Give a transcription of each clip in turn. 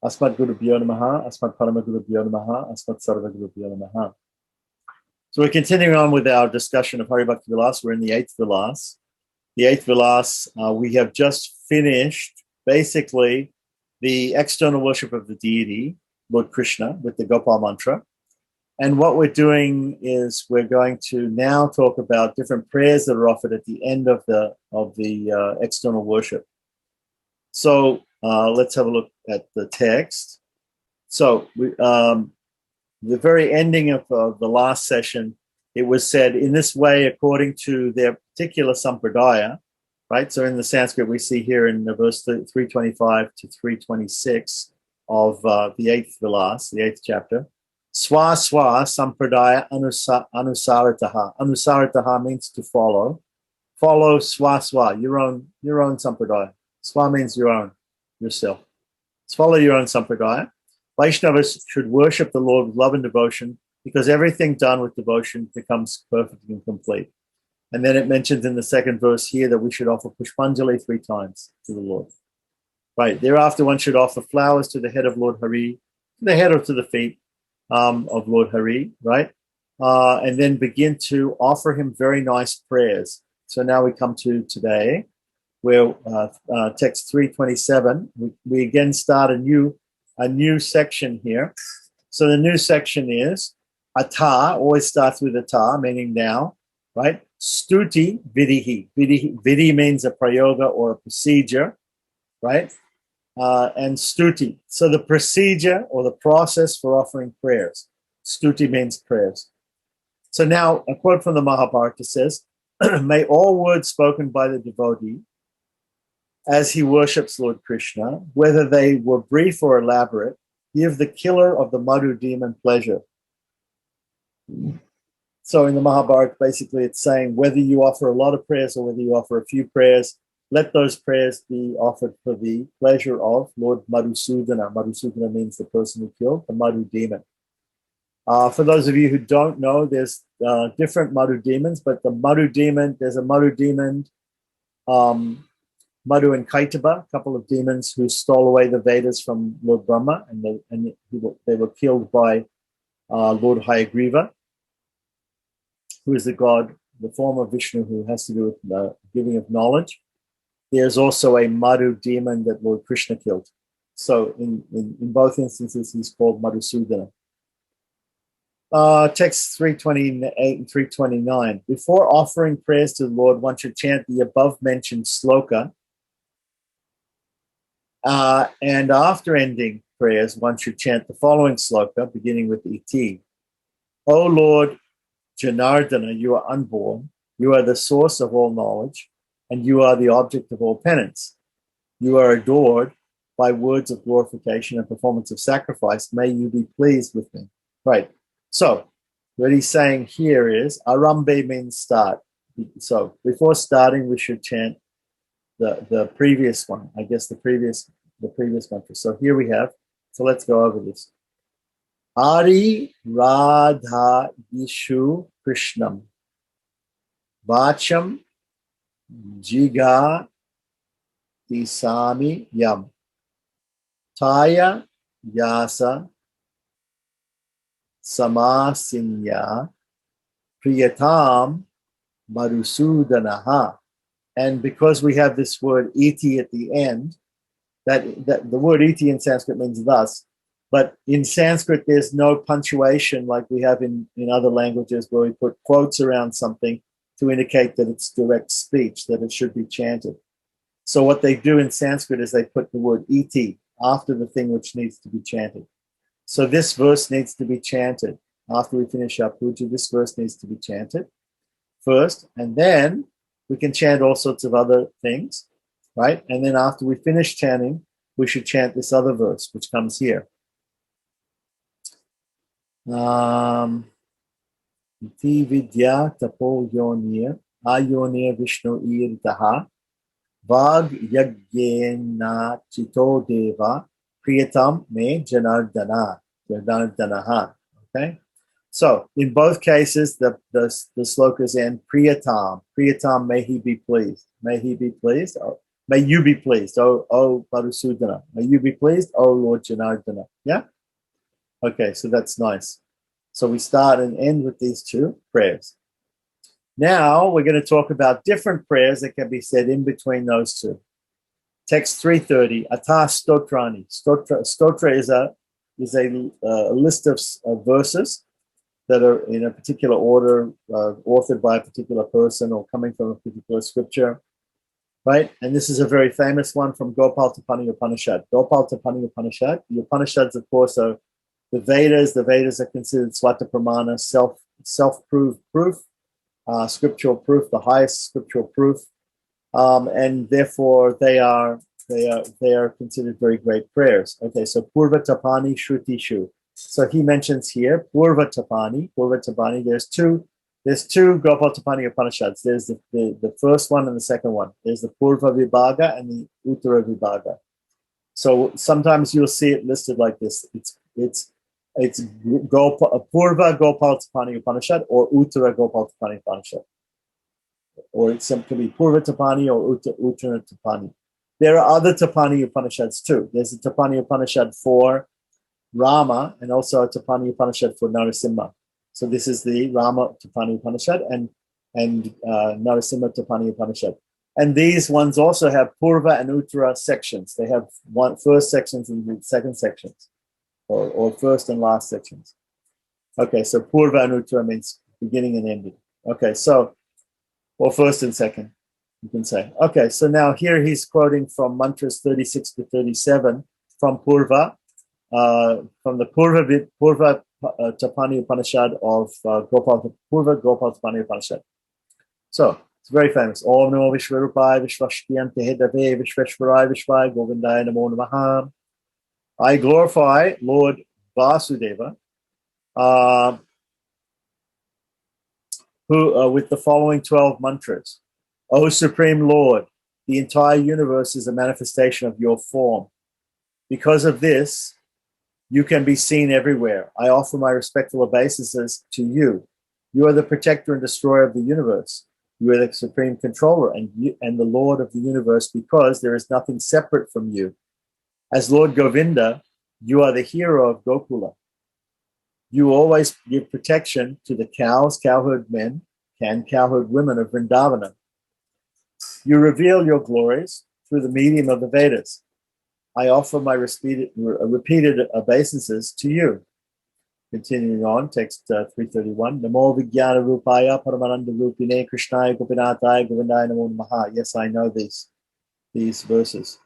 Asmat Gurubhyo Namaha, Asmat Parama Gurubhyo Namaha, Asmat Sarva Gurubhyo Namaha. So we're continuing on with our discussion of Hari Bhakti Vilas. We're in the 8th Vilas. The 8th Vilas, we have just finished basically the external worship of the deity, Lord Krishna, with the Gopal mantra. And what we're doing is we're going to now talk about different prayers that are offered at the end of the external worship. So let's have a look at the text. So the very ending of the last session, it was said in this way according to their particular sampradaya, right? So in the Sanskrit, we see here in verse 325 to 326 of the 8th Vilas, the 8th chapter, Swa Swa Sampradaya Anusaritaha. Anusaritaha means to follow. Follow Swa Swa, your own Sampradaya. Swa means your own, yourself. Follow your own Sampradaya. Vaishnavas should worship the Lord with love and devotion because everything done with devotion becomes perfect and complete. And then it mentions in the second verse here that we should offer Pushpanjali 3 times to the Lord. Right. Thereafter, one should offer flowers to the head of Lord Hari, to the head or to the feet of Lord Hari, right? And then begin to offer him very nice prayers. So now we come to today, where text 327, we again start a new section here. So the new section is Ata, always starts with Ata, meaning now, right? Stuti vidihi. Vidhi means a prayoga or a procedure, right? And stuti. So the procedure or the process for offering prayers. Stuti means prayers. So now a quote from the Mahabharata says, may all words spoken by the devotee as he worships Lord Krishna, whether they were brief or elaborate, give the killer of the Madhu demon pleasure. So in the Mahabharata, basically it's saying whether you offer a lot of prayers or whether you offer a few prayers, let those prayers be offered for the pleasure of Lord Madhusudana. Madhusudana means the person who killed the Madhu demon. For those of you who don't know, there's different Madhu demons, but the Madhu demon, there's a Madhu demon, Madhu and Kaitaba, a couple of demons who stole away the Vedas from Lord Brahma, and they were killed by Lord Hayagriva, who is the god, the form of Vishnu, who has to do with the giving of knowledge. There's also a Madhu demon that Lord Krishna killed. So in both instances, he's called Madhusudana. Text 328 and 329. Before offering prayers to the Lord, one should chant the above-mentioned sloka. And after ending prayers, one should chant the following sloka, beginning with Iti. O Lord Janardana, you are unborn. You are the source of all knowledge, and you are the object of all penance. You are adored by words of glorification and performance of sacrifice. May you be pleased with me. Right. So what he's saying here is Arambe means start. So before starting, we should chant the previous one. I guess the previous mantra. So here we have. So let's go over this. Ari Radha Yishu Krishnam Vacham Jiga Tisami Yam Taya Yasa Samasinya Priyatam Madhusudanaha. And because we have this word iti at the end, that the word iti in Sanskrit means thus, but in Sanskrit there's no punctuation like we have in other languages where we put quotes around something to indicate that it's direct speech, that it should be chanted. So what they do in Sanskrit is they put the word iti after the thing which needs to be chanted. So this verse needs to be chanted. After we finish our puja, this verse needs to be chanted first, and then we can chant all sorts of other things, right? And then after we finish chanting, we should chant this other verse, which comes here. Iti vidya tapo yonir ayonir vishnu irtaha vag yagyena chito deva priyatam me janardanaha. Okay? So in both cases, the slokas end priyatam. Priyatam, may he be pleased. May he be pleased. May you be pleased, O Parusudana. May you be pleased, O Lord Janardana. Yeah? Okay, so that's nice. So we start and end with these two prayers. Now we're going to talk about different prayers that can be said in between those two. Text 330, Atha Stotrani. Stotra is a list of verses that are in a particular order, authored by a particular person or coming from a particular scripture, right? And this is a very famous one from Gopal Tapani Upanishad. Gopal Tapani Upanishad. The Upanishads, of course, are the Vedas. The Vedas are considered Swata Pramana, self-proved proof, scriptural proof, the highest scriptural proof. And therefore they are considered very great prayers. Okay, so Purva Tapani Shrutishu. So he mentions here Purva Tapani. There's two Gopal Tapani Upanishads. There's the first one and the second one. There's the Purva Vibhaga and the Uttara Vibhaga. So sometimes you'll see it listed like this. It's Purva Gopal Tapani Upanishad or Uttara Gopal Tapani Upanishad. Or it could be Purva Tapani or Uttara Tapani. There are other Tapani Upanishads too. There's a Tapani Upanishad for Rama and also a Tapani Upanishad for Narasimha. So this is the Rama Tapani Upanishad and Narasimha Tapani Upanishad. And these ones also have Purva and Uttara sections. They have first sections and second sections, or first and last sections. Okay, so Purva and Uttara means beginning and ending. Okay, so, or first and second, you can say. Okay, so now here he's quoting from mantras 36 to 37 from Purva, from the Purva Tapani Upanishad of Purva Gopal Tapani Upanishad. So it's very famous. Om Namo Vishwarupaya Vishvashkiyante Hedave Vishveshwarai Vishvai Govindaya Namo Namaha. I glorify Lord Vasudeva, who with the following 12 mantras. O Supreme Lord, the entire universe is a manifestation of your form. Because of this, you can be seen everywhere. I offer my respectful obeisances to you. You are the protector and destroyer of the universe. You are the supreme controller and the Lord of the universe, because there is nothing separate from you. As Lord Govinda, you are the hero of Gokula. You always give protection to the cows, cowherd men, and cowherd women of Vrindavana. You reveal your glories through the medium of the Vedas. I offer my repeated obeisances to you. Continuing on, text 331. Namo Vijnana Rupaya Paramananda Rupine Krishnaya Gopinathaya Govindaya Namo Namaha. Yes, I know these verses.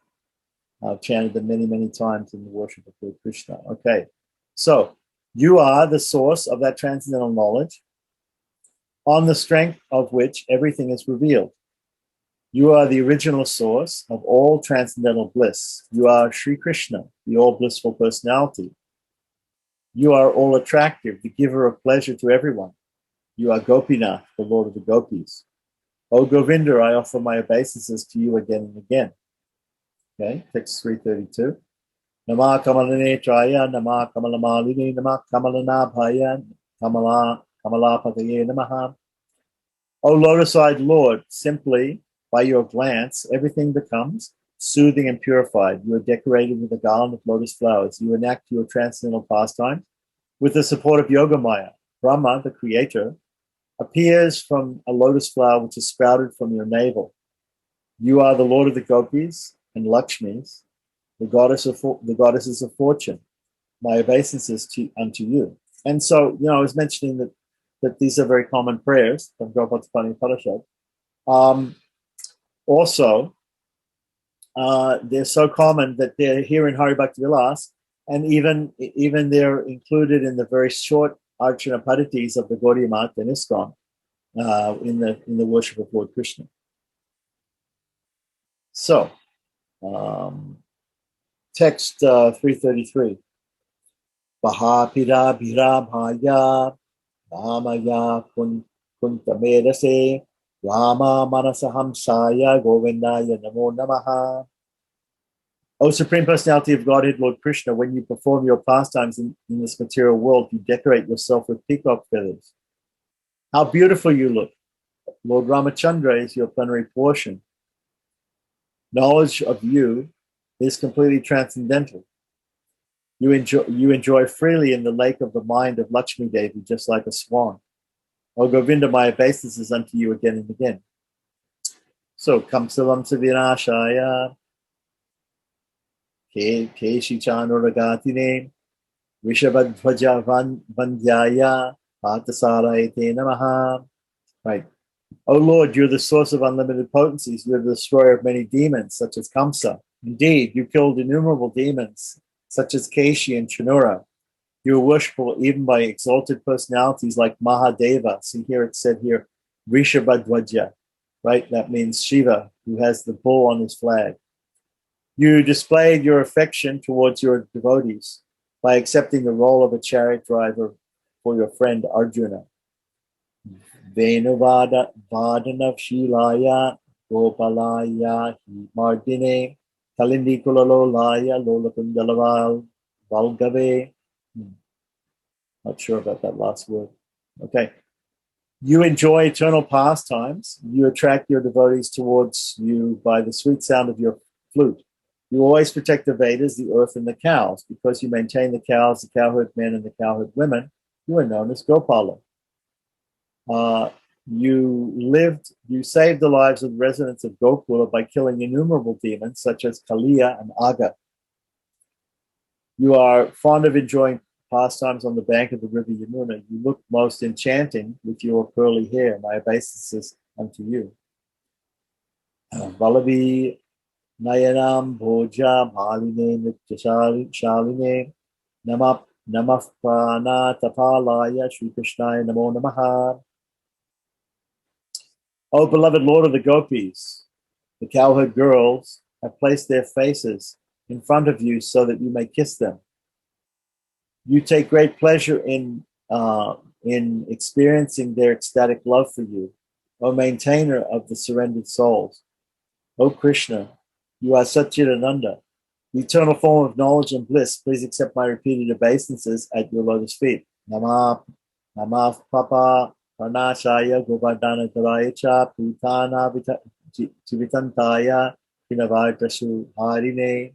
I've chanted them many, many times in the worship of Lord Krishna. Okay, so you are the source of that transcendental knowledge, on the strength of which everything is revealed. You are the original source of all transcendental bliss. You are Sri Krishna, the all blissful personality. You are all attractive, the giver of pleasure to everyone. You are Gopinath, the Lord of the Gopis. O Govinda, I offer my obeisances to you again and again. Okay, text 332. Nama Kamalanetraya, Nama Kamalamalini, Nama Kamalanabhaya, Kamalapataye Namaha. O lotus-eyed Lord, simply by your glance, everything becomes soothing and purified. You are decorated with a garland of lotus flowers. You enact your transcendental pastime with the support of Yogamaya. Brahma, the creator, appears from a lotus flower which is sprouted from your navel. You are the Lord of the Gopis and Lakshmis, the goddesses of fortune. My obeisances unto you. And so, I was mentioning that these are very common prayers from Gopal Tapani Upanishad. Also, they're so common that they're here in Hari Bhakti Vilas, and even they're included in the very short Archana Padatis of the Gaudiya Math and ISKCON in the worship of Lord Krishna. So, text 333. Baha Pira Bhira Bhaya Ramaya Kuntamedase Rama Manasahamsaya Govindaya Namo Namaha. O Supreme Personality of Godhead, Lord Krishna, when you perform your pastimes in this material world, you decorate yourself with peacock feathers. How beautiful you look. Lord Ramachandra is your plenary portion. Knowledge of you is completely transcendental. You enjoy freely in the lake of the mind of Lakshmi Devi, just like a swan. O Govinda, my obeisance is unto you again and again. So, Kamsalam Savinashaya, Keshi Chanuragatine, Rishabhadvaja Vandhyaya, Patasarayate Namaha. Right. O Lord, you're the source of unlimited potencies. You're the destroyer of many demons, such as Kamsa. Indeed, you killed innumerable demons, such as Keshi and Chanura. You are worshipful even by exalted personalities like Mahadeva. See here, it's said here, Rishabhadvaja, right? That means Shiva, who has the bull on his flag. You displayed your affection towards your devotees by accepting the role of a chariot driver for your friend Arjuna. Venuvada Vadanav Shilaya Gopalaya Mardine Kalindi Kulalolaya Lolakundalaval Valgave. Not sure about that last word. Okay. You enjoy eternal pastimes. You attract your devotees towards you by the sweet sound of your flute. You always protect the Vedas, the earth, and the cows. Because you maintain the cows, the cowherd men, and the cowherd women, you are known as Gopala. You saved the lives of the residents of Gokula by killing innumerable demons such as Kaliya and Aga. You are fond of enjoying pastimes on the bank of the river Yamuna. You look most enchanting with your curly hair. My obeisances unto you. Valavi Nayanam Bhoja Maline Nityashaline Namah Prana Tapalaya Shri Krishnaya Namo Namaha. O beloved Lord of the Gopis, the cowherd girls have placed their faces in front of you so that you may kiss them. You take great pleasure in experiencing their ecstatic love for you, O maintainer of the surrendered souls. O Krishna, you are Satchidananda, the eternal form of knowledge and bliss. Please accept my repeated obeisances at your lotus feet. Namah Papa Pranashaya Govardhana Dalayacha Putana Jivitantaya Pinavartashu Harine.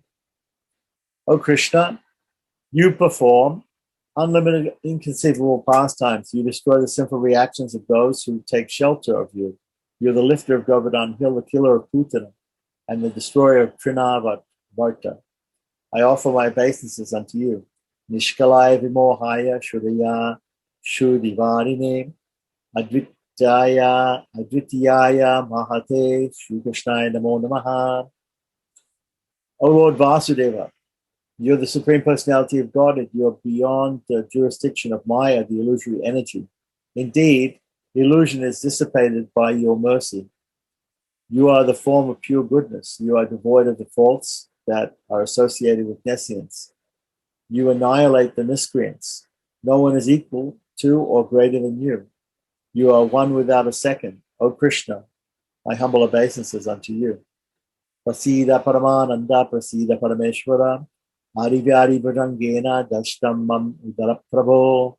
O Krishna, you perform unlimited, inconceivable pastimes. You destroy the sinful reactions of those who take shelter of you. You're the lifter of Govardhan Hill, the killer of Putana, and the destroyer of Trinavarta. I offer my obeisances unto you. Nishkalaya Vimohaya Shudaya Shudivarine Advitiyaya Mahate Shri Krishnaya Namo Namaha. O Lord Vasudeva, you're the Supreme Personality of Godhead. You're beyond the jurisdiction of Maya, the illusory energy. Indeed, illusion is dissipated by your mercy. You are the form of pure goodness. You are devoid of the faults that are associated with nescience. You annihilate the miscreants. No one is equal to or greater than you. You are one without a second. O Krishna, my humble obeisances unto you. Prasida Paramananda, Prasida Parameshwara, Arivyari Bhajangena, Dashtam Mam Udaraprabho.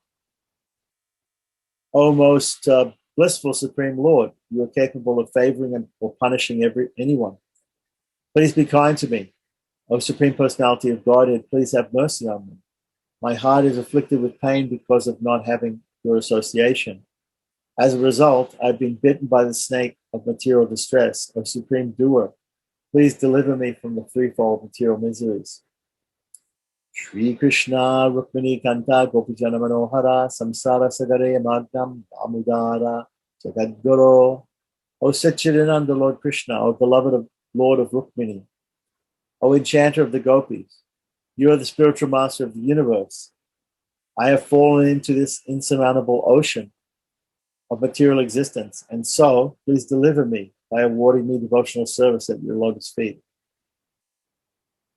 O most blissful Supreme Lord, you are capable of favoring or punishing anyone. Please be kind to me. O Supreme Personality of Godhead, please have mercy on me. My heart is afflicted with pain because of not having your association. As a result, I've been bitten by the snake of material distress. O Supreme Doer, please deliver me from the threefold material miseries. Shri Krishna Rukmini Kanta Gopijana Manohara Samsara Sagare Magam Damudara Jagadguru. O Satchidananda Lord Krishna, O beloved of Lord of Rukmini, O enchanter of the gopis, you are the spiritual master of the universe. I have fallen into this insurmountable ocean of material existence, and so please deliver me by awarding me devotional service at your lotus feet.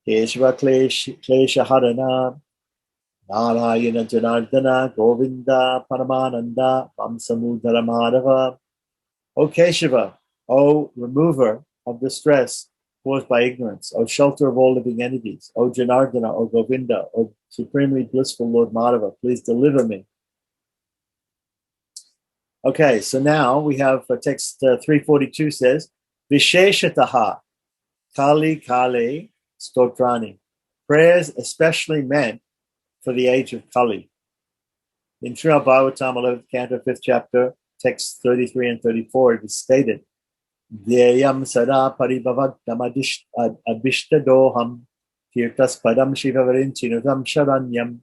Keshava Klesha Harana Narayana Janardana Govinda Paramananda Vamsamudara Madhava. O Keshava, O remover of distress caused by ignorance, O shelter of all living entities, O Janardana, O Govinda, O supremely blissful Lord Madhava, please deliver me. Okay, so now we have text 342 says, Visheshataha Kali Kale Stotrani. Prayers especially meant for the age of Kali. In Srimad Bhagavatam, 11th canto, 5th chapter, texts 33 and 34, it is stated, Deyam sada paribhavaktam abhishtadoham kirtas padam shivavarin chinutam sharanyam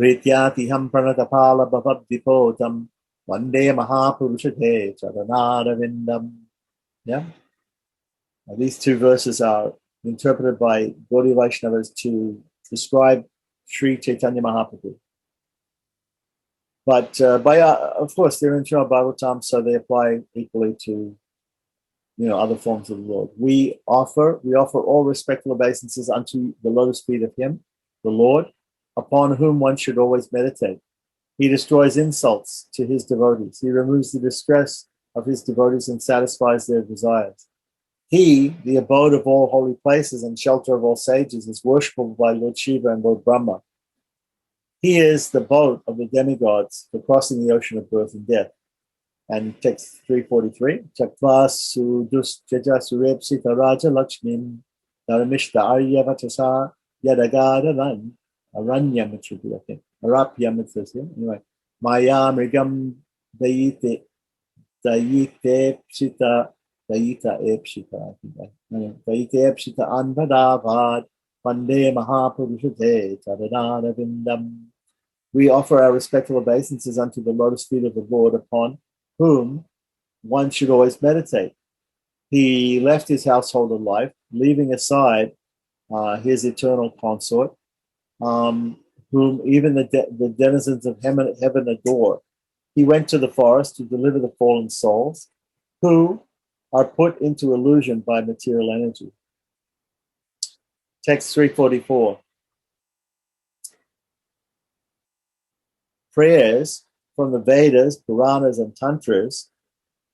vrityatiham pranatapala bhavabdipotam vande mahapurushate charanadavindam. Yeah. Now, these two verses are interpreted by Gaudiya Vaishnavas to describe Sri Chaitanya Mahaprabhu. But of course, they're in Srimad Bhagavatam, so they apply equally to other forms of the Lord. We offer all respectful obeisances unto the lotus feet of Him, the Lord, upon whom one should always meditate. He destroys insults to His devotees. He removes the distress of His devotees and satisfies their desires. He, the abode of all holy places and shelter of all sages, is worshipable by Lord Shiva and Lord Brahma. He is the boat of the demigods for crossing the ocean of birth and death. And text 343, Chakva sudus jaja surepsita raja lakshmin dharamishta aryavatasa yadagadavan aranyam, it should be, I think. Arapyam, it says here. Anyway, Maya mrigam dayite psita dayita epsita, I think. Dayite epsita anvadavad vande mahapurushate tadanavindam. We offer our respectful obeisances unto the lotus feet of the Lord, upon whom one should always meditate. He left his household life, leaving aside his eternal consort, whom even the denizens of heaven adore. He went to the forest to deliver the fallen souls, who are put into illusion by material energy. Text 344. Prayers from the Vedas, Puranas, and Tantras,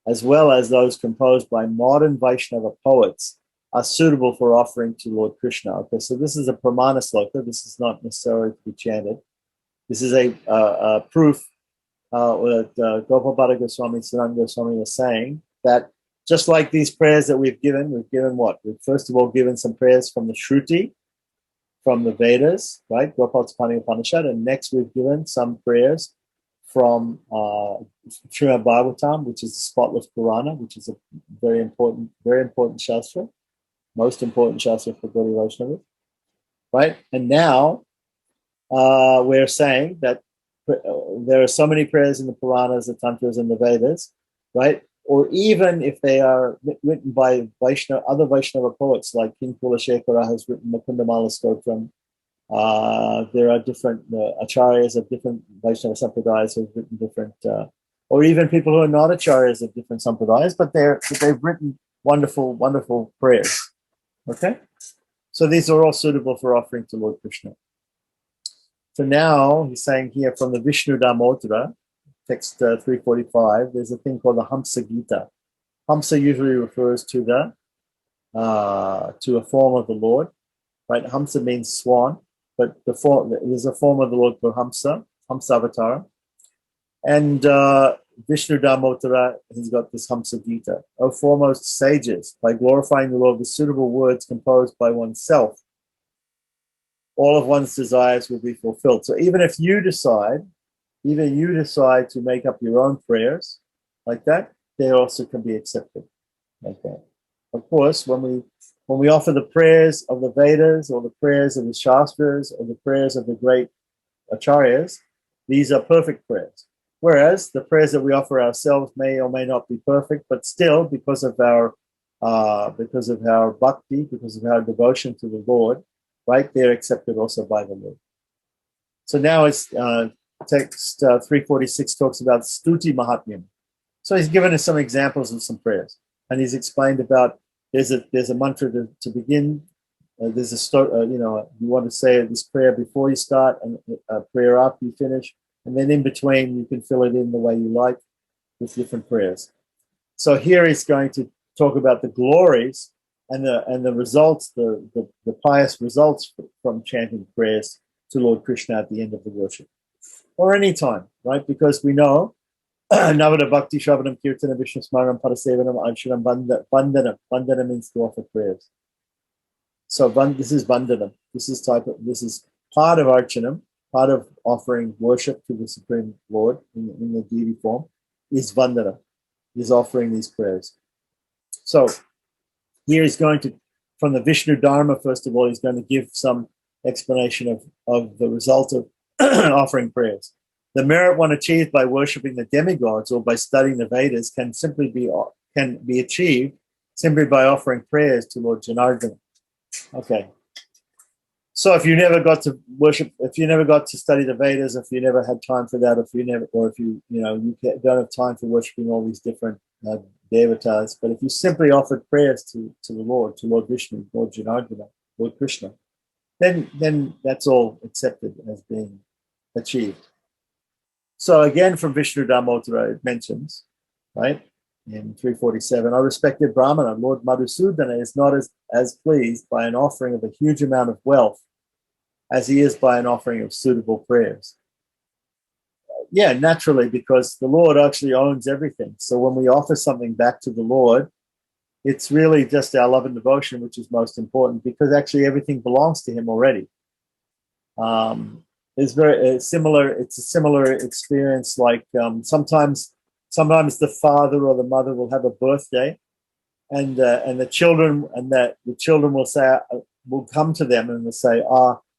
as well as those composed by modern Vaishnava poets, are suitable for offering to Lord Krishna. Okay, so this is a pramana sloka. This is not necessarily to be chanted. This is a proof that Gopalpada Goswami and Sanatana Goswami are saying that just like these prayers that we've given what? We've first of all given some prayers from the Shruti, from the Vedas, right? Gopal-tapani Upanishad, and next we've given some prayers from Srimad Bhagavatam, which is the spotless Purana, which is a very important Shastra, most important Shastra for Gaudiya Vaishnavas, right? And now we're saying that there are so many prayers in the Puranas, the Tantras, and the Vedas, right? Or even if they are written by other Vaishnava poets, like King Kulashekara has written Mukundamala Stotram. There are different acharyas of different Vaishnava sampradayas who have written different, or even people who are not acharyas of different sampradayas, but they've written wonderful, wonderful prayers. Okay? So these are all suitable for offering to Lord Krishna. So now he's saying here from the Vishnu Damotra, text 345, there's a thing called the Hamsa Gita. Hamsa usually refers to to a form of the Lord, right? Hamsa means swan, but there's a form of the Lord called Hamsa Avatar. And Vishnu Damotra has got this Hamsa Gita. O foremost sages, by glorifying the Lord with suitable words composed by oneself, all of one's desires will be fulfilled. So even you decide to make up your own prayers like that, they also can be accepted. Okay. Of course, when we offer the prayers of the Vedas or the prayers of the Shastras or the prayers of the great acharyas, these are perfect prayers. Whereas the prayers that we offer ourselves may or may not be perfect, but still, because of our bhakti, because of our devotion to the Lord, right, they're accepted also by the Lord. So now it's text 346 talks about Stuti Mahatmyam. So he's given us some examples of some prayers, and he's explained about there's a mantra to begin. There's you want to say this prayer before you start and a prayer after you finish, and then in between you can fill it in the way you like with different prayers. So here he's going to talk about the glories and the results, the pious results from chanting prayers to Lord Krishna at the end of the worship, or any time, right? Because we know Navada Bhakti Shravanam Kirtana Vishnu Smaranam Parasevanam Anshuram Vandanam. Vandana means to offer prayers. So this is Vandanam. This is part of Archanam, part of offering worship to the Supreme Lord in the deity form, is Vandanam, is offering these prayers. So here he's going to, from the Vishnu Dharma, first of all, he's going to give some explanation of the result of offering prayers. The merit one achieved by worshipping the demigods or by studying the Vedas can be achieved simply by offering prayers to Lord Janardana. Okay. So if you never got to worship, if you never got to study the Vedas, if you never had time for that, if you don't have time for worshiping all these different devatas, but if you simply offered prayers to the Lord, to Lord Vishnu, Lord Janardana, Lord Krishna, then that's all accepted as being achieved. So again, from Vishnu Dharmottara, it mentions, right, in 347, our respected Brahmana, Lord Madhusudana, is not as pleased by an offering of a huge amount of wealth as he is by an offering of suitable prayers. Yeah, naturally, because the Lord actually owns everything. So when we offer something back to the Lord, it's really just our love and devotion, which is most important, because actually everything belongs to him already. It's very similar. It's a similar experience. Like sometimes the father or the mother will have a birthday, and the children will come to them and will say,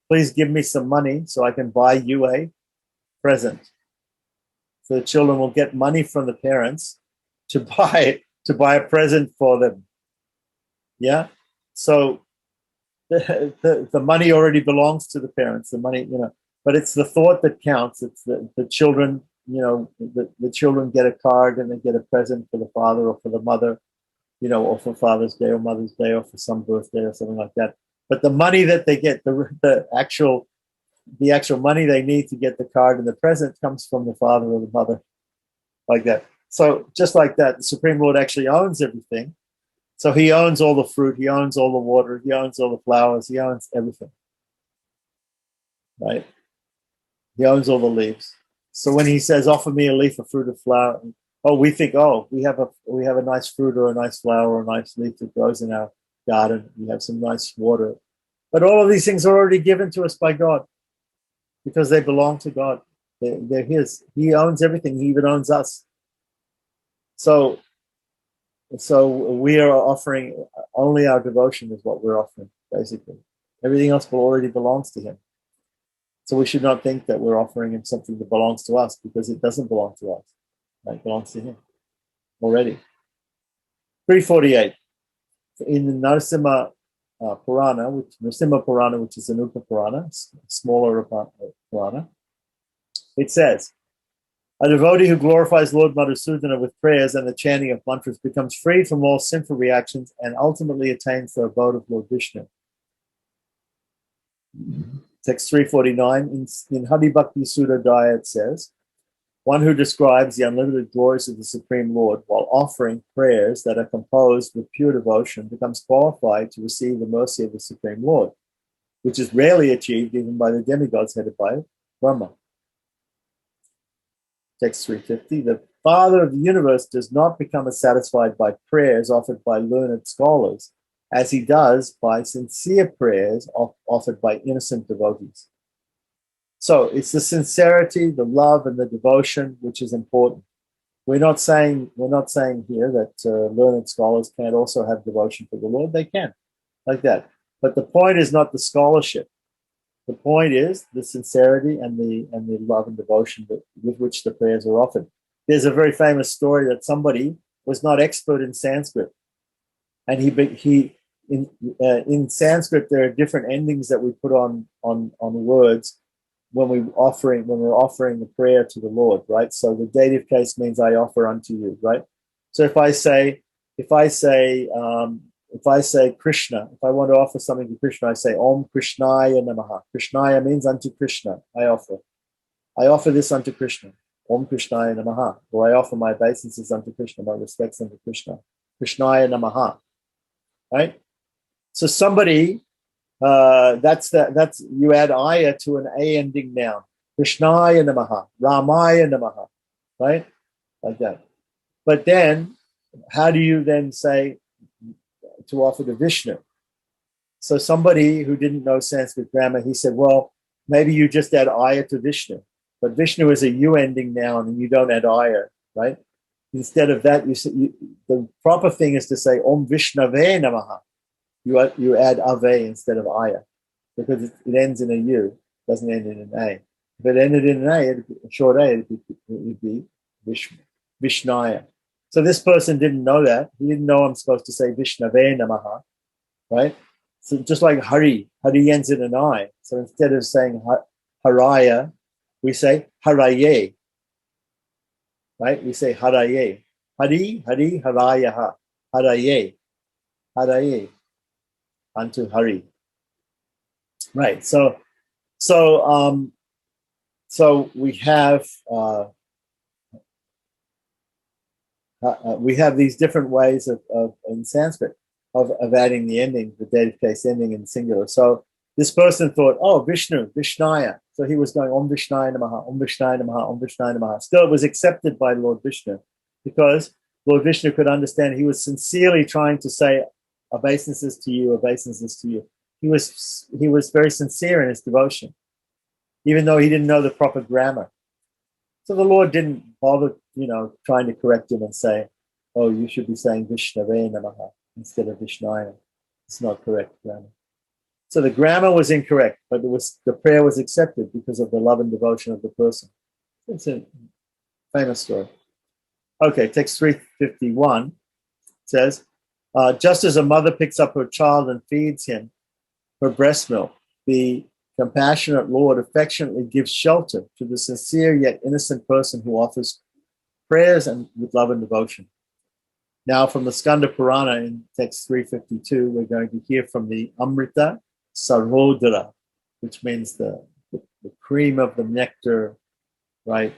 please give me some money so I can buy you a present. So the children will get money from the parents to buy a present for them. Yeah. So the money already belongs to the parents. The money, but it's the thought that counts. It's the children, the children get a card and they get a present for the father or for the mother, or for Father's Day or Mother's Day or for some birthday or something like that. But the money that they get, the actual money they need to get the card and the present comes from the father or the mother, like that. So just like that, the Supreme Lord actually owns everything. So he owns all the fruit, he owns all the water, he owns all the flowers, he owns everything, right? He owns all the leaves. So when he says, offer me a leaf, a fruit, a flower, we think, we have a nice fruit or a nice flower or a nice leaf that grows in our garden. We have some nice water. But all of these things are already given to us by God because they belong to God. They're his. He owns everything. He even owns us. So we are offering, only our devotion is what we're offering, basically. Everything else already belongs to him. So we should not think that we're offering him something that belongs to us, because it doesn't belong to us. It belongs to him already. 348. In the Narasimha Purana, which is an Upa Purana, smaller Purana, it says, a devotee who glorifies Lord Madhusudana with prayers and the chanting of mantras becomes free from all sinful reactions and ultimately attains the abode of Lord Vishnu. Text 349, in Hari Bhakti Sudha Daya, it says, one who describes the unlimited glories of the Supreme Lord while offering prayers that are composed with pure devotion becomes qualified to receive the mercy of the Supreme Lord, which is rarely achieved even by the demigods headed by Brahma. Text 350, the Father of the universe does not become satisfied by prayers offered by learned scholars, as he does by sincere prayers offered by innocent devotees. So it's the sincerity, the love, and the devotion which is important. We're not saying here that learned scholars can't also have devotion for the Lord. They can, like that. But the point is not the scholarship. The point is the sincerity and the love and devotion with which the prayers are offered. There's a very famous story that somebody was not expert in Sanskrit, and in Sanskrit there are different endings that we put on words when we're offering the prayer to the Lord, right? So the dative case means I offer unto you, right? So if I say Krishna, if I want to offer something to Krishna, I say Om Krishnaya Namaha. Krishnaya means unto Krishna. I offer this unto Krishna. Om Krishnaya Namaha. Or I offer my obeisances unto Krishna, my respects unto Krishna. Krishnaya Namaha. Right? So somebody, that's you add aya to an a ending noun. Krishnaya Namaha. Ramaya Namaha. Right? Like that. But then, how do you then say to offer to Vishnu? So somebody who didn't know Sanskrit grammar, he said, well, maybe you just add Aya to Vishnu. But Vishnu is a U ending noun and you don't add Aya, right? Instead of that, the proper thing is to say Om Vishnave Namaha. You add Ave instead of Aya because it ends in a U, doesn't end in an A. If it ended in an A, a short A, it would be Vishnaya. So this person didn't know that. He didn't know I'm supposed to say Vishnave Namaha, right? So just like Hari ends in an I. So instead of saying Haraya, we say Haraye, right? We say Haraye. Hari, Harayaha. Haraye, Haraye, unto Hari. Right. So we have these different ways of in Sanskrit of adding the ending, the dative case ending in singular. So this person thought, oh, Vishnu, Vishnaya. So he was going Om Vishnaya Namaha, Om Vishnaya Namaha, Om Vishnaya Namaha. Still, it was accepted by Lord Vishnu because Lord Vishnu could understand he was sincerely trying to say obeisances to you, obeisances to you. He was very sincere in his devotion, even though he didn't know the proper grammar. So the Lord didn't bother, trying to correct him and say, oh, you should be saying Vishnave Namaha instead of Vishnaya. It's not correct grammar. So the grammar was incorrect, but the prayer was accepted because of the love and devotion of the person. It's a famous story. Okay, text 351 says, just as a mother picks up her child and feeds him her breast milk, the compassionate Lord affectionately gives shelter to the sincere yet innocent person who offers prayers and with love and devotion. Now, from the Skanda Purana in text 352, we're going to hear from the Amrita Sarodhara, which means the cream of the nectar, right,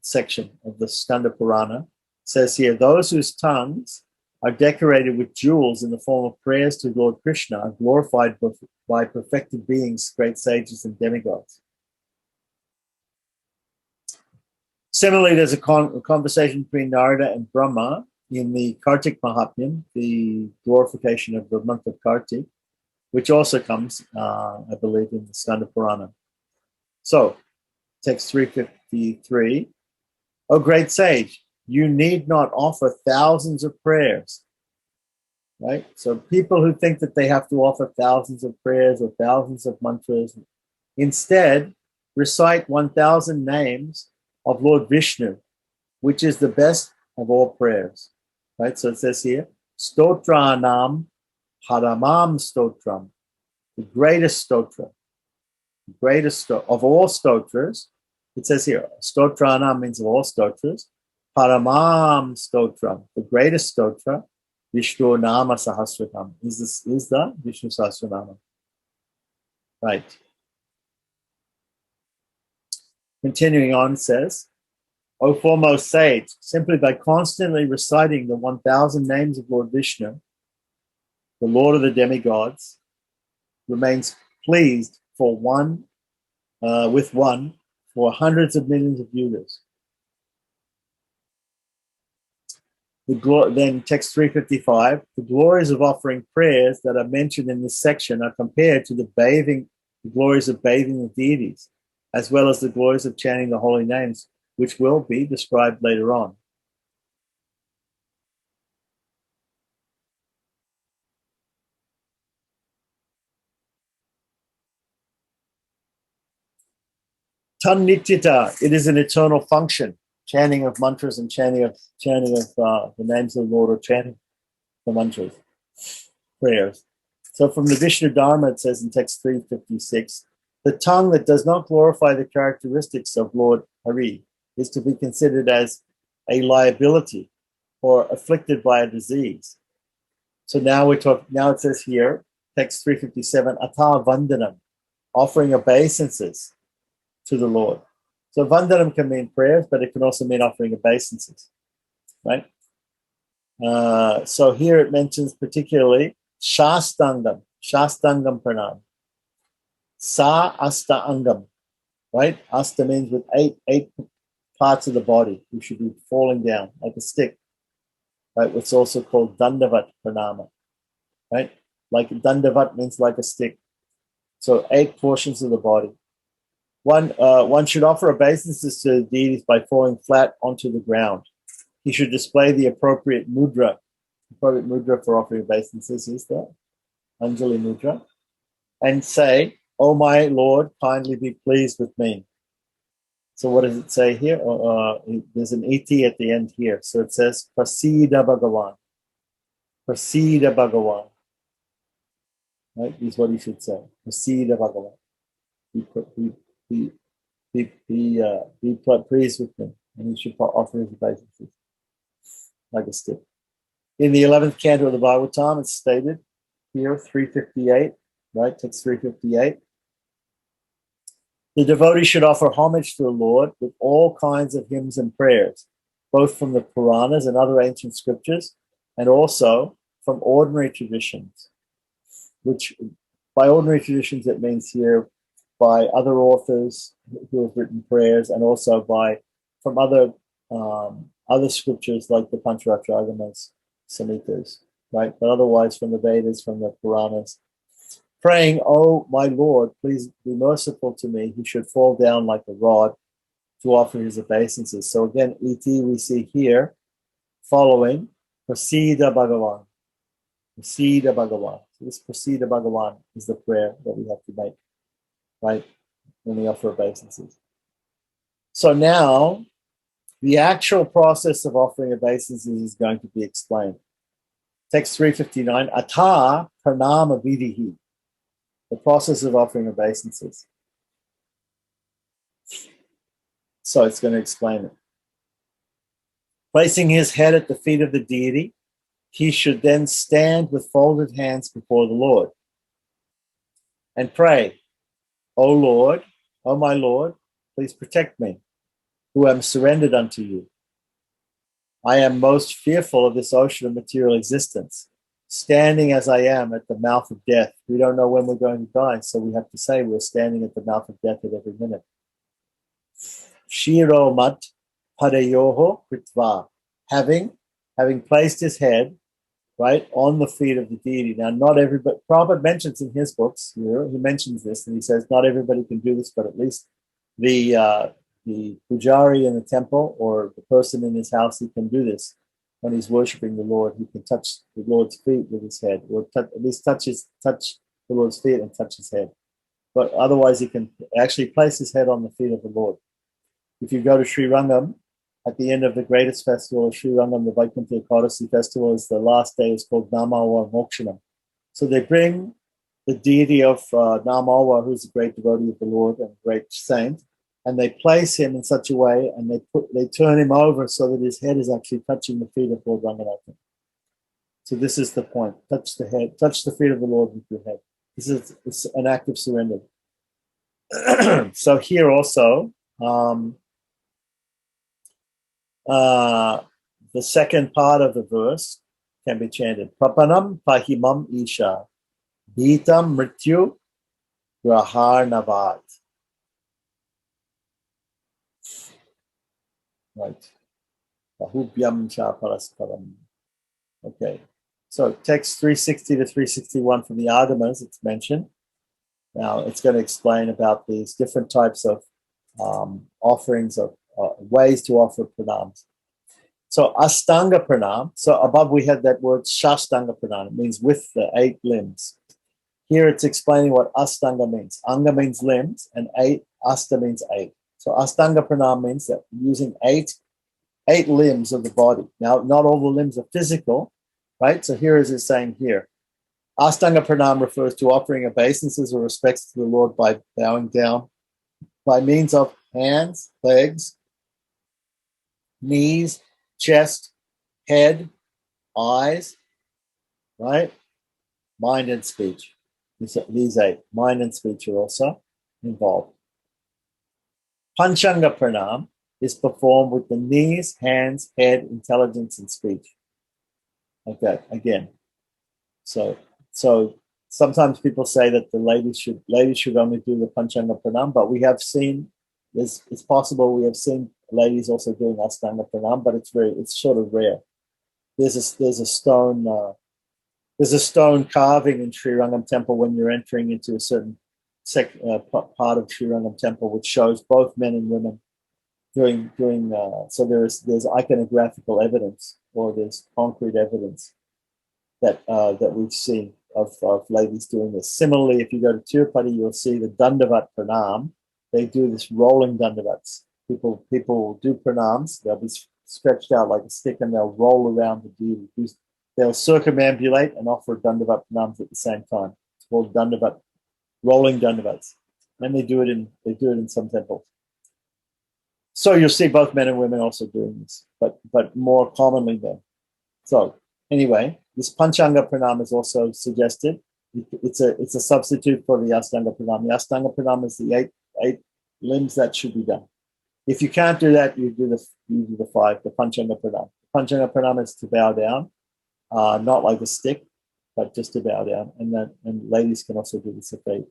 section of the Skanda Purana. It says here, those whose tongues are decorated with jewels in the form of prayers to Lord Krishna are glorified by perfected beings, great sages and demigods. Similarly, there's a conversation between Narada and Brahma in the Kartik Mahatmyam, the glorification of the month of Kartik, which also comes, I believe, in the Skanda Purana. So, text 353, O great sage, you need not offer thousands of prayers, right? So people who think that they have to offer thousands of prayers or thousands of mantras, instead, recite 1,000 names of Lord Vishnu, which is the best of all prayers, right? So it says here, Stotranam Haramam Stotram, the greatest stotra, the greatest of all stotras. It says here, Stotranam means of all stotras. Paramam Stotram, the greatest stotra, Vishnu Nama Sahasranam, is the Vishnu Sahasranama. Right. Continuing on, says, O foremost sage, simply by constantly reciting the 1,000 names of Lord Vishnu, the Lord of the demigods, remains pleased with one for hundreds of millions of yugas. Then text 355, the glories of offering prayers that are mentioned in this section are compared to the glories of bathing the deities, as well as the glories of chanting the holy names, which will be described later on. Tan nityata, it is an eternal function, chanting of mantras and chanting of the names of the Lord, or chanting the mantras, prayers. So from the Vishnu Dharma, it says in text 356, the tongue that does not glorify the characteristics of Lord Hari is to be considered as a liability or afflicted by a disease. So now it says here, text 357, Ata Vandanam, offering obeisances to the Lord. So Vandanam can mean prayers, but it can also mean offering obeisances, right? So here it mentions particularly Shastangam Pranam. Sa Asta Angam, right? Asta means with eight parts of the body. You should be falling down like a stick, right? What's also called Dandavat Pranama, right? like dandavat means like a stick. So 8 portions of the body. One should offer obeisances to the deities by falling flat onto the ground. He should display the appropriate mudra. The appropriate mudra for offering obeisances is that Anjali mudra, and say, "Oh my Lord, kindly be pleased with me." So what does it say here? There's an iti at the end here. So it says, "Prasida Bhagavan." Prasida Bhagavan. Right? Is what he should say. Prasida Bhagavan. Be pleased with me. And he should offer his obeisances like a stick. In the 11th canto of the Bhagavatam, it's stated here, 358, right? Text 358. The devotee should offer homage to the Lord with all kinds of hymns and prayers, both from the Puranas and other ancient scriptures, and also from ordinary traditions, which by ordinary traditions it means here by other authors who have written prayers, and also from other scriptures like the Pancharatragamas, Samhitas, right? But otherwise from the Vedas, from the Puranas. Praying, "Oh my Lord, please be merciful to me," he should fall down like a rod to offer his obeisances. So again, iti we see here following Prasida Bhagavan. Prasida Bhagavan. So this Prasida Bhagavan is the prayer that we have to make, right, when we offer obeisances. So now the actual process of offering obeisances is going to be explained. Text 359, Atha Pranama Vidihi, the process of offering obeisances. So it's going to explain it. Placing his head at the feet of the deity, he should then stand with folded hands before the Lord and pray, "O Lord, O my Lord, please protect me, who am surrendered unto you. I am most fearful of this ocean of material existence, standing as I am at the mouth of death." We don't know when we're going to die, so we have to say we're standing at the mouth of death at every minute. Shiro mat padayoho kritva, having placed his head, right, on the feet of the deity. Now, not everybody, Prabhupada mentions in his books, he mentions this, and he says not everybody can do this, but at least the pujari in the temple or the person in his house, he can do this. When he's worshiping the Lord, he can touch the Lord's feet with his head, or at least touch the Lord's feet and touch his head. But otherwise, he can actually place his head on the feet of the Lord. If you go to Sri Rangam, at the end of the greatest festival of Sri Rangam, the Vaikuntha Ekadasi festival, is the last day, is called Namawa Mokshanam. So they bring the deity of Namawa, who's a great devotee of the Lord and a great saint, and they place him in such a way, and they turn him over so that his head is actually touching the feet of Lord Ranganathan. So this is the point. Touch the head, touch the feet of the Lord with your head. This is an act of surrender. So here also, the second part of the verse can be chanted. Papanam pahimam isha, bhitam mrityu graharnavat. Right. Bahubhyam cha paraskaram. Okay. So text 360 to 361 from the Agamas, it's mentioned. Now it's going to explain about these different types of offerings of ways to offer pranams. So Astanga pranam. So above we had that word Shastanga pranam. It means with the 8 limbs. Here it's explaining what Astanga means. Anga means limbs, and Asta means 8. So Astanga pranam means that using 8 limbs of the body. Now, not all the limbs are physical, right? So here is it saying here. Astanga pranam refers to offering obeisances or respects to the Lord by bowing down by means of hands, legs, knees, chest, head, eyes, right? Mind and speech. These 8, mind and speech, are also involved. Panchanga pranam is performed with the knees, hands, head, intelligence, and speech. Okay, again. So sometimes people say that the ladies should only do the Panchanga pranam, but we have seen, it's possible we have seen ladies also doing Astanga pranam, but it's sort of rare. There's a stone There's a stone carving in Sri Rangam Temple when you're entering into a certain part of Sri Rangam Temple, which shows both men and women doing. So there's iconographical evidence, or there's concrete evidence that we've seen of ladies doing this. Similarly, if you go to Tirupati, you'll see the Dandavat Pranam. They do this rolling Dandavats. People will do pranams. They'll be stretched out like a stick, and they'll roll around the deity. They'll circumambulate and offer Dandavat pranams at the same time. It's called Dandavat, rolling Dandavats, and they do it in some temples. So you'll see both men and women also doing this, but more commonly men. So anyway, this Panchanga Pranam is also suggested. It's a substitute for the Astanga Pranam. The Astanga Pranam is the eight limbs that should be done. If you can't do that, you do the five, the Panchanga Pranam. The Panchanga Pranam is to bow down, not like a stick, but just to bow down. And ladies can also do this if they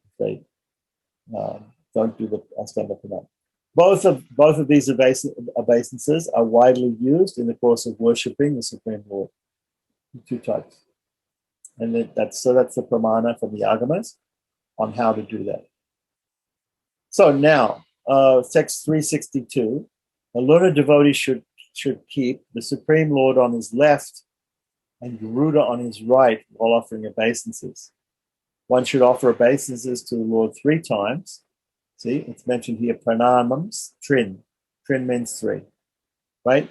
don't do the Astanga Pranam. Both of these obeisances are widely used in the course of worshipping the Supreme Lord. Two types, and that's the pramana from the agamas on how to do that. So now, text 362, a learned devotee should keep the Supreme Lord on his left and Garuda on his right while offering obeisances. One should offer obeisances to the Lord 3 times. See, it's mentioned here, pranamams, trin. Trin means 3, right?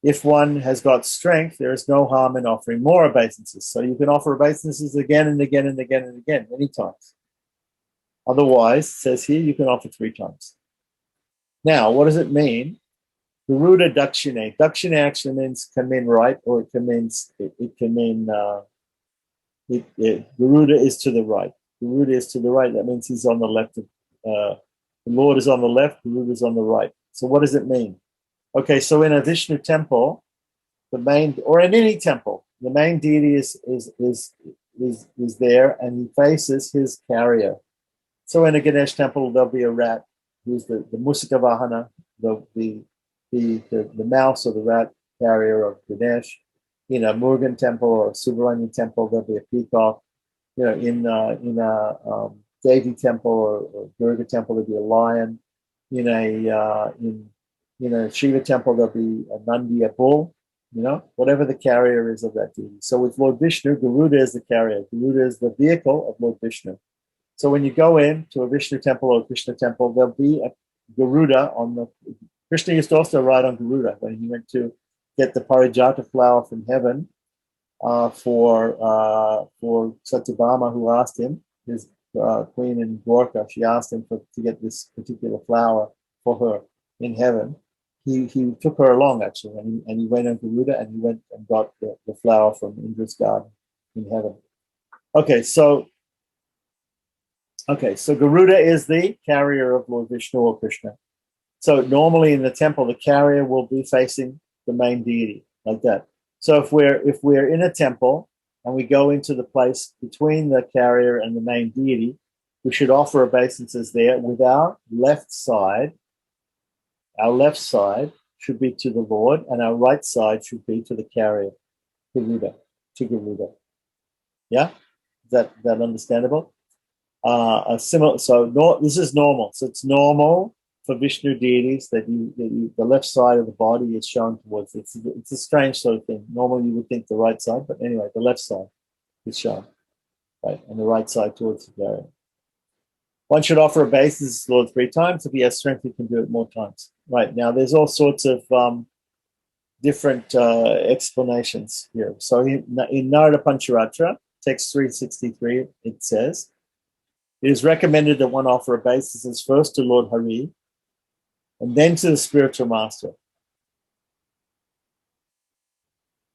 If one has got strength, there is no harm in offering more obeisances. So you can offer obeisances again and again and again and again, many times. Otherwise, it says here, you can offer 3 times. Now, what does it mean? Garuda dakshine. Dakshine actually can mean right, or it can mean Garuda is to the right. Garuda is to the right. That means he's on the left. The Lord is on the left. Garuda is on the right. So what does it mean? Okay, so in a Vishnu temple, or in any temple, the main deity is there, and he faces his carrier. So in a Ganesh temple, there'll be a rat who's the Musika Vahana, the mouse or the rat carrier of Ganesh. In a Murugan temple or a Subramanian temple, there'll be a peacock. In a Devi temple or Durga temple, there'll be a lion. In a Shiva temple, there'll be a Nandi, a bull. Whatever the carrier is of that deity. So with Lord Vishnu, Garuda is the carrier. Garuda is the vehicle of Lord Vishnu. So when you go into a Vishnu temple or a Krishna temple, there'll be a Garuda on the. Krishna used to also ride on Garuda when he went to get the Parijata flower from heaven for Satyabhama, who asked him, his queen in Dwarka. She asked him to get this particular flower for her in heaven. He took her along actually, and he went on Garuda, and he went and got the flower from Indra's garden in heaven. So Garuda is the carrier of Lord Vishnu or Krishna. So normally in the temple, the carrier will be facing the main deity like that. So if we're in a temple and we go into the place between the carrier and the main deity, we should offer obeisances there with our left side. Our left side should be to the Lord, and our right side should be to the carrier, Garuda. Yeah, is that understandable? This is normal. So it's normal for Vishnu deities that the left side of the body is shown towards. It's a strange sort of thing. Normally you would think the right side, but anyway, the left side is shown, right, and the right side towards the carrier. One should offer obeisances to the Lord 3 times. If he has strength, he can do it more times. Right, now there's all sorts of different explanations here. So in Narada Pancharatra, text 363, it says, it is recommended that one offer obeisances first to Lord Hari and then to the spiritual master.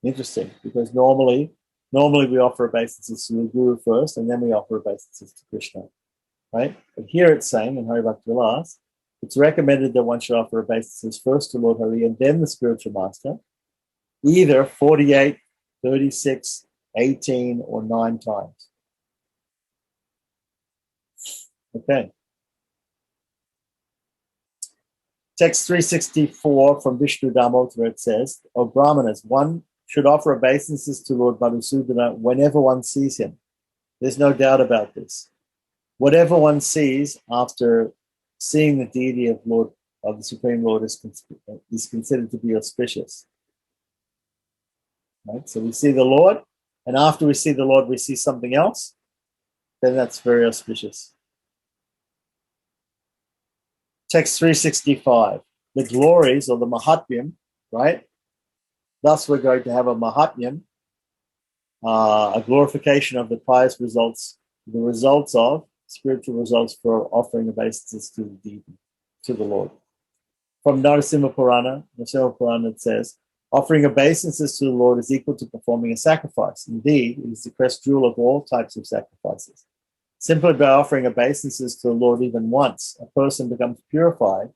Interesting, because normally we offer obeisances to the Guru first, and then we offer obeisances to Krishna. Right? But here it's saying in Hari Bhakti Vilasa, it's recommended that one should offer obeisances first to Lord Hari and then the spiritual master, either 48, 36, 18, or 9 times. Okay. Text 364 from Vishnu Dhamma, where it says, O Brahmanas, one should offer obeisances to Lord Madhusudana whenever one sees him. There's no doubt about this. Whatever one sees after seeing the deity of the Supreme Lord is considered to be auspicious. Right? So we see the Lord, and after we see the Lord, we see something else, then that's very auspicious. Text 365, the glories or the Mahatmyam, right? Thus we're going to have a Mahatmyam, a glorification of the pious results, the results of spiritual results for offering obeisances to the deity, to the Lord. From Narasimha Purana, it says, offering obeisances to the Lord is equal to performing a sacrifice. Indeed, it is the crest jewel of all types of sacrifices. Simply by offering obeisances to the Lord even once, a person becomes purified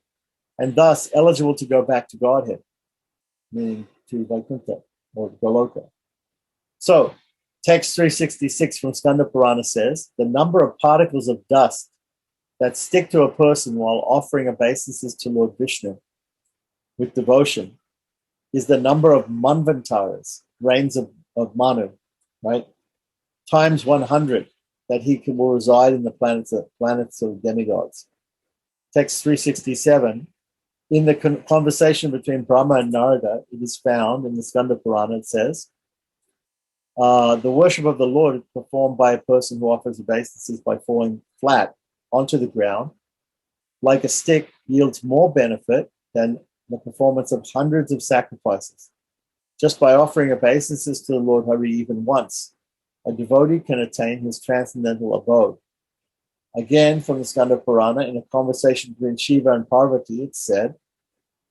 and thus eligible to go back to Godhead, meaning to Vaikuntha or Goloka. So, text 366 from Skanda Purana says, the number of particles of dust that stick to a person while offering obeisances to Lord Vishnu with devotion is the number of manvantaras, reigns of Manu, right? Times 100 that will reside in the planets of demigods. Text 367, in the conversation between Brahma and Narada, it is found in the Skanda Purana, it says, the worship of the Lord is performed by a person who offers obeisances by falling flat onto the ground, like a stick, yields more benefit than the performance of hundreds of sacrifices. Just by offering obeisances to the Lord Hari even once, a devotee can attain his transcendental abode. Again, from the Skanda Purana, in a conversation between Shiva and Parvati, it said,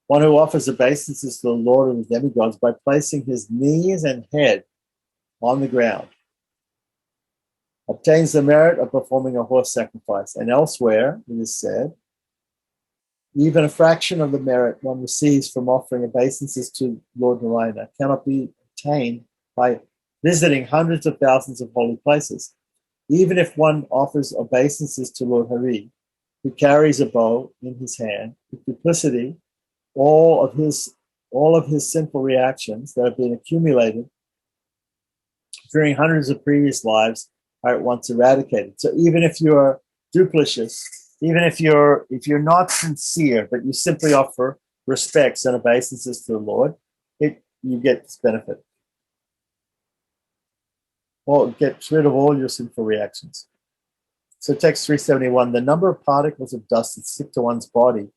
one who offers obeisances to the Lord of the demigods by placing his knees and head on the ground obtains the merit of performing a horse sacrifice. And elsewhere, it is said, even a fraction of the merit one receives from offering obeisances to Lord Narayana cannot be attained by visiting hundreds of thousands of holy places. Even if one offers obeisances to Lord Hari, who carries a bow in his hand, with duplicity, all of his sinful reactions that have been accumulated during hundreds of previous lives are at once eradicated. So even if you're duplicitous, even if you're not sincere, but you simply offer respects and obeisances to the Lord, you get this benefit. Or it gets rid of all your sinful reactions. So text 371, the number of particles of dust that stick to one's body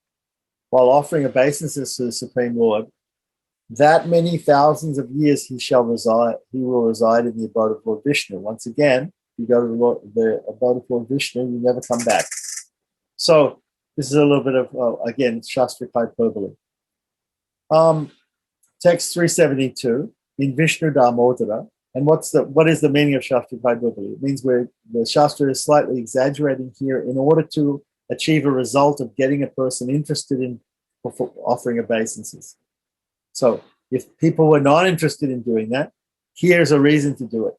while offering obeisances to the Supreme Lord, that many thousands of years he will reside in the abode of Lord Vishnu. Once again, if you go to the abode of Lord Vishnu, you never come back. So this is a little bit of, again, Shastric hyperbole. Text 372, in Vishnu Damodara, and what is the meaning of Shastric hyperbole? It means the Shastra is slightly exaggerating here in order to achieve a result of getting a person interested in offering obeisances. So if people were not interested in doing that, here's a reason to do it.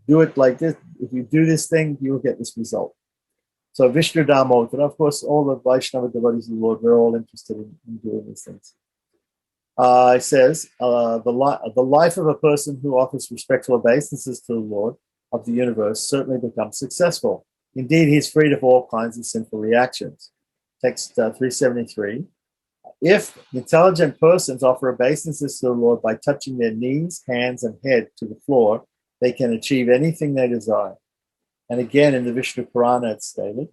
Do it like this. If you do this thing, you'll get this result. So Vishnu Damodara, of course, all the Vaishnava devotees of the Lord, we're all interested in doing these things. It says, the life of a person who offers respectful obeisances to the Lord of the universe certainly becomes successful. Indeed, he is freed of all kinds of sinful reactions. Text 373. If intelligent persons offer obeisances to the Lord by touching their knees, hands, and head to the floor, they can achieve anything they desire. And again, in the Vishnu Purana, it's stated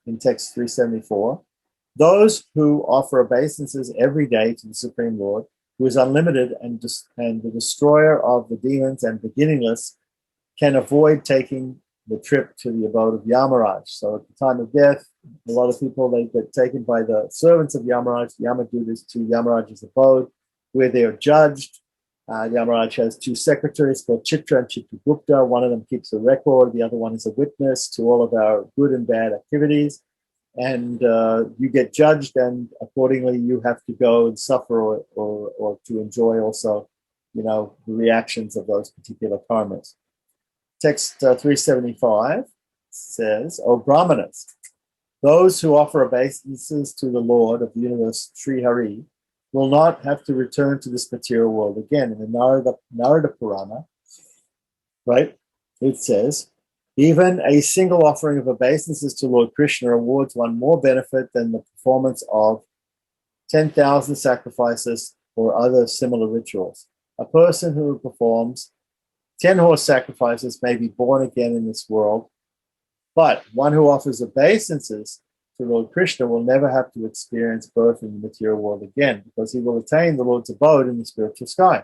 in text 374, those who offer obeisances every day to the Supreme Lord, who is unlimited and the destroyer of the demons and beginningless, can avoid taking the trip to the abode of Yamaraj. So at the time of death, a lot of people, they get taken by the servants of Yamaraj, Yamadutas, to Yamaraj's abode, where they are judged. Yamaraj has two secretaries called Chitra and Chitragupta. One of them keeps a record. The other one is a witness to all of our good and bad activities. And you get judged, and accordingly you have to go and suffer or to enjoy also, the reactions of those particular karmas. Text 375 says, O Brahmanas, those who offer obeisances to the Lord of the universe, Sri Hari, will not have to return to this material world again. In the Narada Purana, right, it says, even a single offering of obeisances to Lord Krishna awards one more benefit than the performance of 10,000 sacrifices or other similar rituals. A person who performs 10 horse sacrifices may be born again in this world, but one who offers obeisances to Lord Krishna will never have to experience birth in the material world again, because he will attain the Lord's abode in the spiritual sky.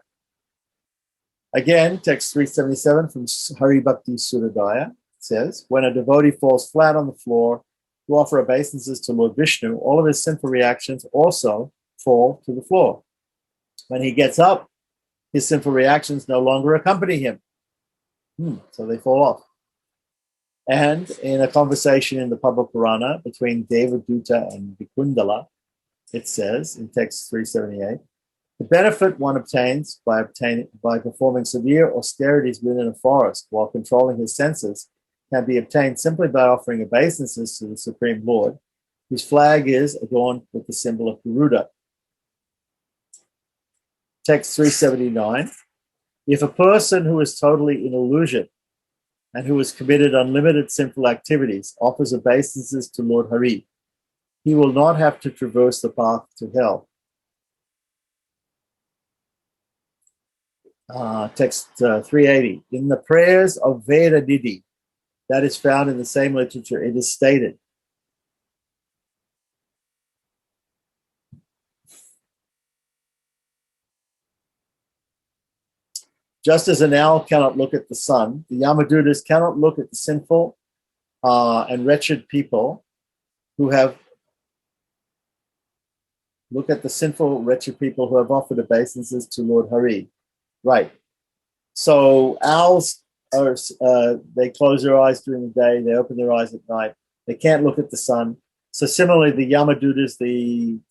Again, text 377 from Hari Bhakti Suradaya says, when a devotee falls flat on the floor to offer obeisances to Lord Vishnu, all of his sinful reactions also fall to the floor. When he gets up, his sinful reactions no longer accompany him. So they fall off. And in a conversation in the Padma Purana between Devaduta and Vikundala, it says in text 378, the benefit one obtains by performing severe austerities within a forest while controlling his senses can be obtained simply by offering obeisances to the Supreme Lord, whose flag is adorned with the symbol of Garuda. Text 379, if a person who is totally in illusion and who has committed unlimited sinful activities offers obeisances to Lord Hari, he will not have to traverse the path to hell. Text 380, in the prayers of Veda Nidhi, that is found in the same literature, it is stated, just as an owl cannot look at the sun, the Yamadutas cannot look at the sinful and wretched people who have offered obeisances to Lord Hari. Right. So owls are they close their eyes during the day, they open their eyes at night. They can't look at the sun. So similarly, the Yamadutas, the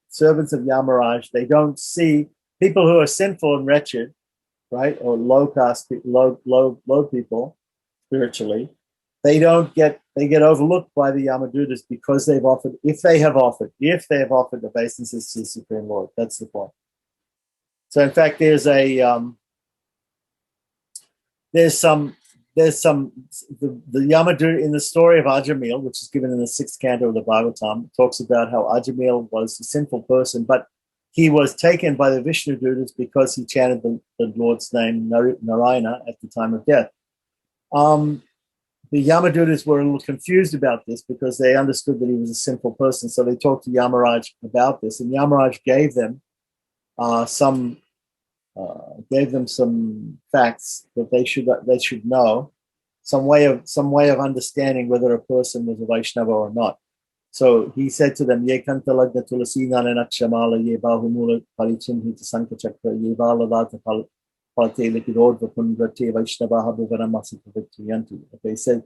servants of Yamaraj, they don't see people who are sinful and wretched, right, or low people spiritually. They get overlooked by the Yamadutas because if they have offered obeisances to the Supreme Lord. That's the point. So in fact, there's some the Yamaduta in the story of Ajamil, which is given in the 6th canto of the Bhagavatam, talks about how Ajamil was a sinful person, but he was taken by the Vishnu Dutas because he chanted the Lord's name Narayana at the time of death. The Yamadutas were a little confused about this because they understood that he was a sinful person, so they talked to Yamaraj about this, and Yamaraj gave them some facts that they should know, some way of understanding whether a person was a Vaishnava or not. So he said to them, Ye kanta lagna tulasi nanakshamala ye bahumula parichimhita sankachakra ye baladata palte likidodva pundrate Vaishnavaha bhuvanamasipavitriyanti. They said,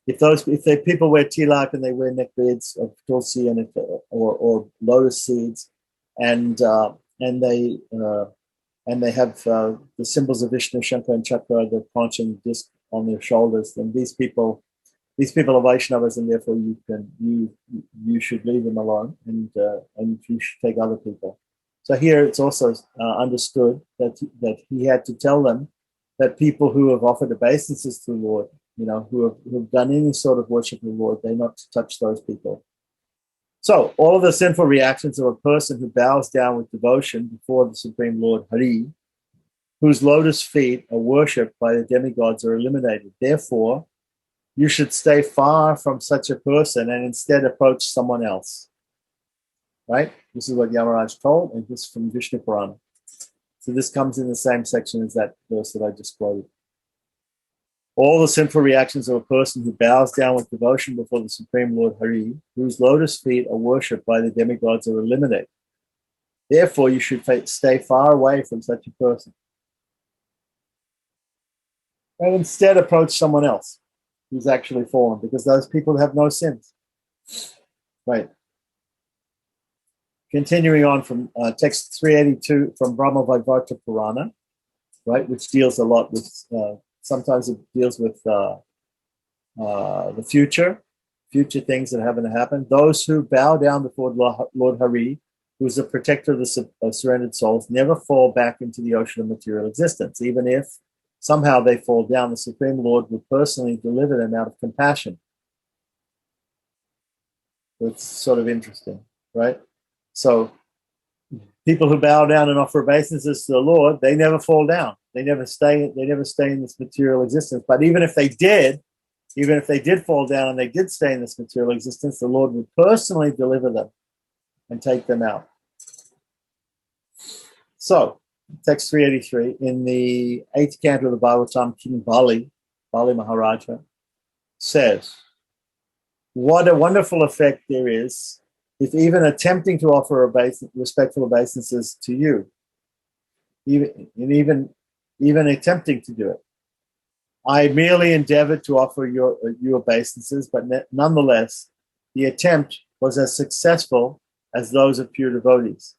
if people wear tilak and they wear neckbeards of tulsi and or lotus seeds, and they have the symbols of Vishnu, Shankar, and Chakra, the conch and disc on their shoulders, then these people are Vaishnavas, and therefore you should leave them alone, and you should take other people. So here it's also understood that he had to tell them that people who have offered obeisances to the Lord, who have done any sort of worship of the Lord, they're not to touch those people. So all of the sinful reactions of a person who bows down with devotion before the Supreme Lord Hari, whose lotus feet are worshipped by the demigods, are eliminated. Therefore, you should stay far from such a person and instead approach someone else. Right? This is what Yamaraj told, and this is from Vishnu Purana. So this comes in the same section as that verse that I just quoted. All the sinful reactions of a person who bows down with devotion before the Supreme Lord Hari, whose lotus feet are worshipped by the demigods, are eliminated. Therefore, you should stay far away from such a person. And instead approach someone else who's actually fallen, because those people have no sins. Right. Continuing on from text 382 from Brahma Vaivarta Purana, right, which deals a lot with, sometimes it deals with the future things that are having to happen. Those who bow down before Lord Hari, who is the protector of of surrendered souls, never fall back into the ocean of material existence. Even if somehow they fall down, the Supreme Lord will personally deliver them out of compassion. It's sort of interesting, right? So people who bow down and offer obeisances to the Lord, they never fall down. They never stay in this material existence. But even if they did fall down and they did stay in this material existence, the Lord would personally deliver them and take them out. So, text 383, in the 8th canto of the Bhagavatam, King Bali Maharaja, says, what a wonderful effect there is if even attempting to offer respectful obeisances to you, even attempting to do it. I merely endeavored to offer you obeisances, but nonetheless, the attempt was as successful as those of pure devotees.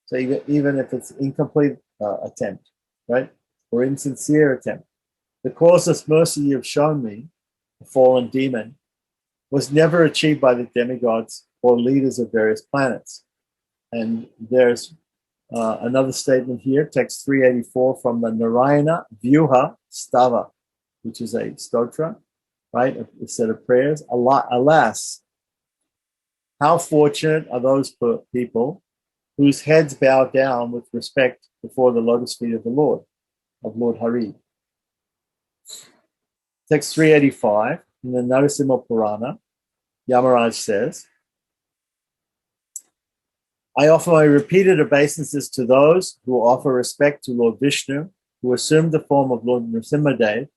So even if it's incomplete attempt, right, or insincere attempt, the causeless mercy you have shown me, the fallen demon, was never achieved by the demigods or leaders of various planets. And there's another statement here, text 384 from the Narayana Vyuha Stava, which is a stotra, right, a set of prayers. Alas, how fortunate are those people whose heads bow down with respect before the lotus feet of Lord Hari. Text 385 in the Narasimha Purana, Yamaraj says, I offer my repeated obeisances to those who offer respect to Lord Vishnu, who assumed the form of Lord Nrsimhadev,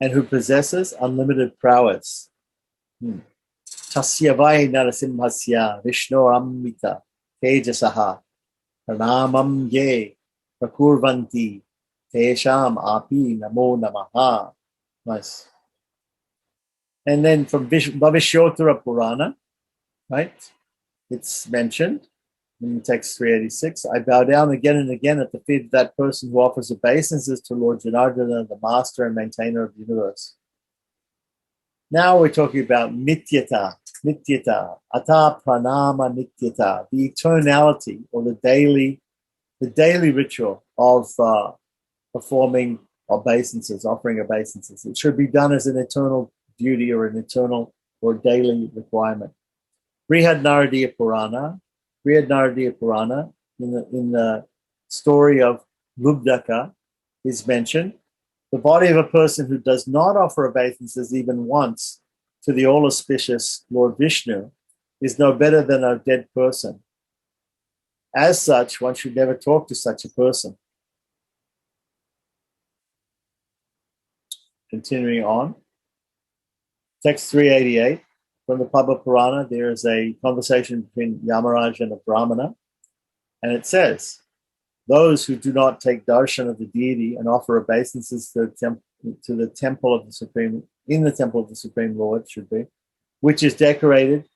and who possesses unlimited prowess. Tasyavai Narasimhasya Vishnu Amrita Tejasaha Pranamam Ye Prakurvanti Tesham Api Namo Namaha. Nice. And then from Bhavishyottara Purana, right? It's mentioned in text 386, I bow down again and again at the feet of that person who offers obeisances to Lord Janardana, the master and maintainer of the universe. Now we're talking about nityata, ata pranama nityata, the eternality or the daily ritual of performing obeisances, offering obeisances. It should be done as an eternal duty or an eternal or daily requirement. Brihad Naradiya Purana, in the story of Lubdaka is mentioned. The body of a person who does not offer obeisances even once to the all-auspicious Lord Vishnu is no better than a dead person. As such, one should never talk to such a person. Continuing on, text 388, from the Padma Purana, there is a conversation between Yamaraj and a Brahmana, and it says, those who do not take darshan of the deity and offer obeisances to the temple of the Supreme Lord, which is decorated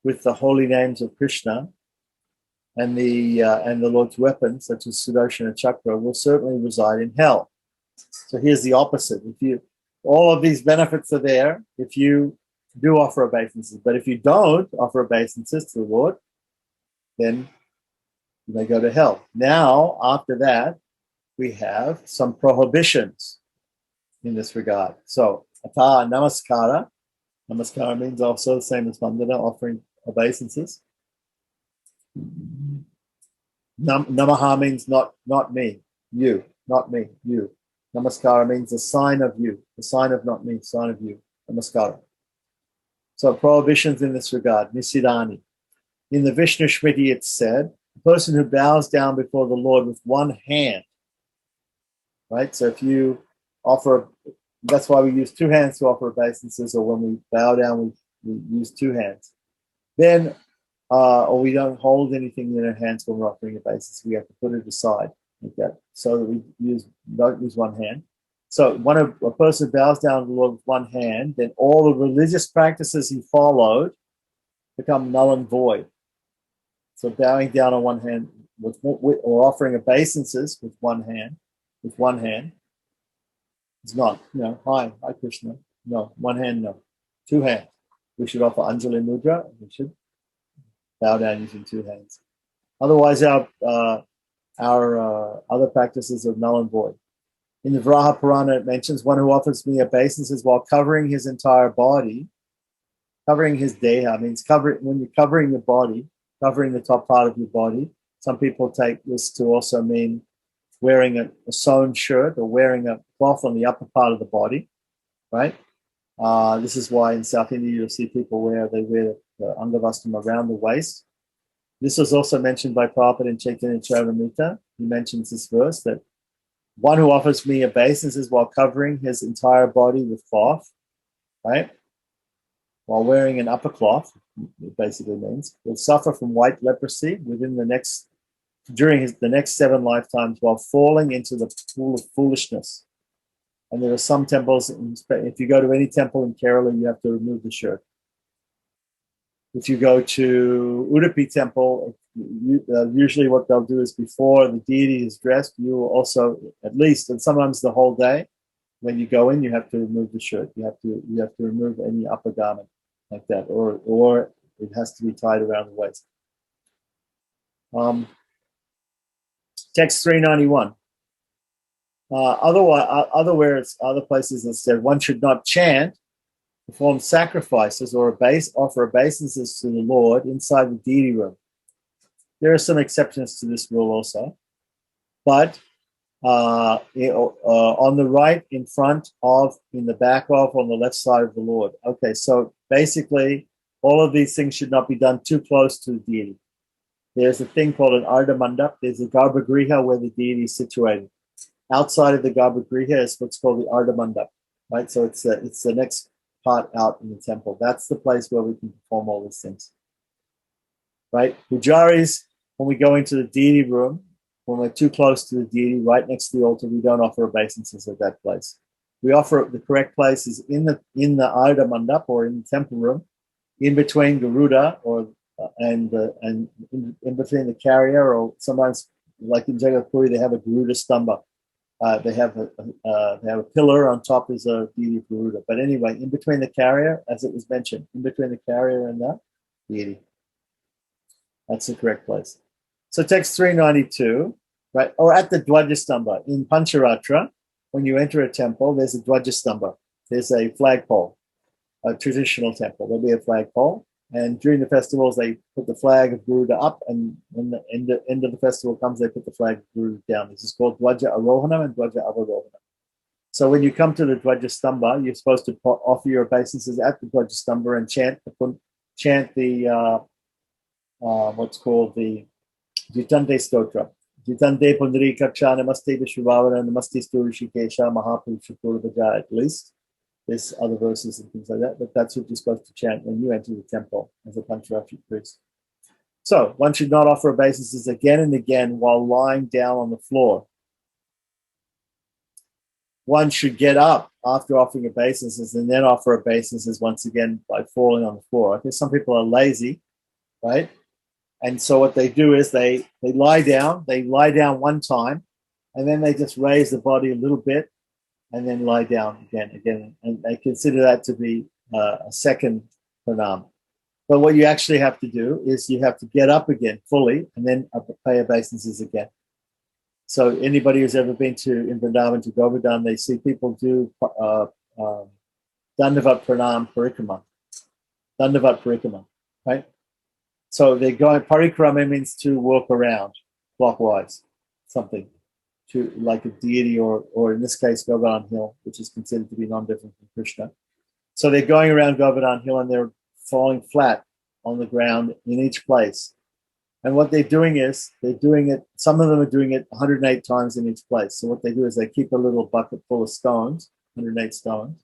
with the holy names of Krishna and the Lord's weapons, such as Sudarshana Chakra, will certainly reside in hell. So here's the opposite. All of these benefits are there if you do offer obeisances, but if you don't offer obeisances to the Lord, then you may go to hell. Now, after that, we have some prohibitions in this regard. So, ata namaskara. Namaskara means also the same as vandana, offering obeisances. Namaha means not me, you, not me, you. Namaskara means a sign of you, the sign of not me, sign of you. Namaskara. So prohibitions in this regard, nisidani. In the Vishnu Smriti it's said, the person who bows down before the Lord with one hand, right? So if you offer, that's why we use two hands to offer obeisances, or when we bow down, we use two hands. Then, or we don't hold anything in our hands when we're offering obeisances, we have to put it aside like that, so that we don't use one hand. So when a person bows down to the Lord with one hand, then all the religious practices he followed become null and void. So bowing down on one hand or offering obeisances with one hand is not, hi Krishna. No, one hand, no. Two hands. We should offer Anjali Mudra. We should bow down using two hands. Otherwise, our other practices are null and void. In the Vraha Purana, it mentions one who offers me obeisances while covering his entire body. Covering his deha means when you're covering your body, covering the top part of your body. Some people take this to also mean wearing a sewn shirt or wearing a cloth on the upper part of the body, right? This is why in South India you'll see people wear the Angavastram around the waist. This was also mentioned by Prabhupada in Chaitanya Charitamrita. He mentions this verse that one who offers me obeisances while covering his entire body with cloth, right? While wearing an upper cloth, it basically means, will suffer from white leprosy during the next 7 lifetimes while falling into the pool of foolishness. And there are some temples, if you go to any temple in Kerala, you have to remove the shirt. If you go to Udupi temple, usually what they'll do is before the deity is dressed, you will also, at least, and sometimes the whole day, when you go in, you have to remove the shirt. You have to remove any upper garment like that, or it has to be tied around the waist. Text 391. Other places instead, one should not chant, perform sacrifices, or offer obeisances to the Lord inside the deity room. There are some exceptions to this rule also, but on the right, in front of, in the back of, on the left side of the Lord. Okay, so basically, all of these things should not be done too close to the deity. There's a thing called an Ardha Mandap. There's a Garbhagriha where the deity is situated. Outside of the Garbhagriha is what's called the Ardha Mandap, right? So it's the next part out in the temple. That's the place where we can perform all these things, right? Pujaris, when we go into the deity room, when we're too close to the deity, right next to the altar, we don't offer obeisances at that place. We offer, the correct place is in the Ardha Mandap or in the temple room, in between Garuda and in between the carrier, or sometimes like in Jagat Puri, they have a Garuda Stamba. They have a pillar on top is a deity of Garuda. But anyway, in between the carrier, as it was mentioned, in between the carrier and the deity. That's the correct place. So text 392, right? Or at the Dwajastamba. In Pancharatra, when you enter a temple, there's a Dwajastamba. There's a flagpole, a traditional temple. There'll be a flagpole. And during the festivals, they put the flag of Garuda up, and when the end of the festival comes, they put the flag of Garuda down. This is called Dwaja Arohana and Dwaja Avarohana. So when you come to the Dwaja Stamba, you're supposed to offer your obeisances at the Dwaja Stamba and chant the what's called the Jitante Stotra. Jitante Pundarika Cha Namaste Vishwavara Namaste Sturishikesha Mahapurusha Purvaja, at least. There's other verses and things like that, but that's what you're supposed to chant when you enter the temple as a Pancharatri priest. So one should not offer obeisances again and again while lying down on the floor. One should get up after offering obeisances and then offer obeisances once again by falling on the floor. Okay, some people are lazy, right? And so what they do is they lie down one time, and then they just raise the body a little bit and then lie down again. And they consider that to be a second pranam. But what you actually have to do is you have to get up again fully and then pay obeisances again. So anybody who's ever been in Vrindavan to Govardhan, they see people do Dandavat Pranam Parikrama. Dandavat Parikrama, right? So they're going, Parikrama means to walk around clockwise, something. To like a deity or in this case Govardhan Hill, which is considered to be non-different from Krishna. So they're going around Govardhan Hill and they're falling flat on the ground in each place. And what they're doing is some of them are doing it 108 times in each place. So what they do is they keep a little bucket full of stones, 108 stones,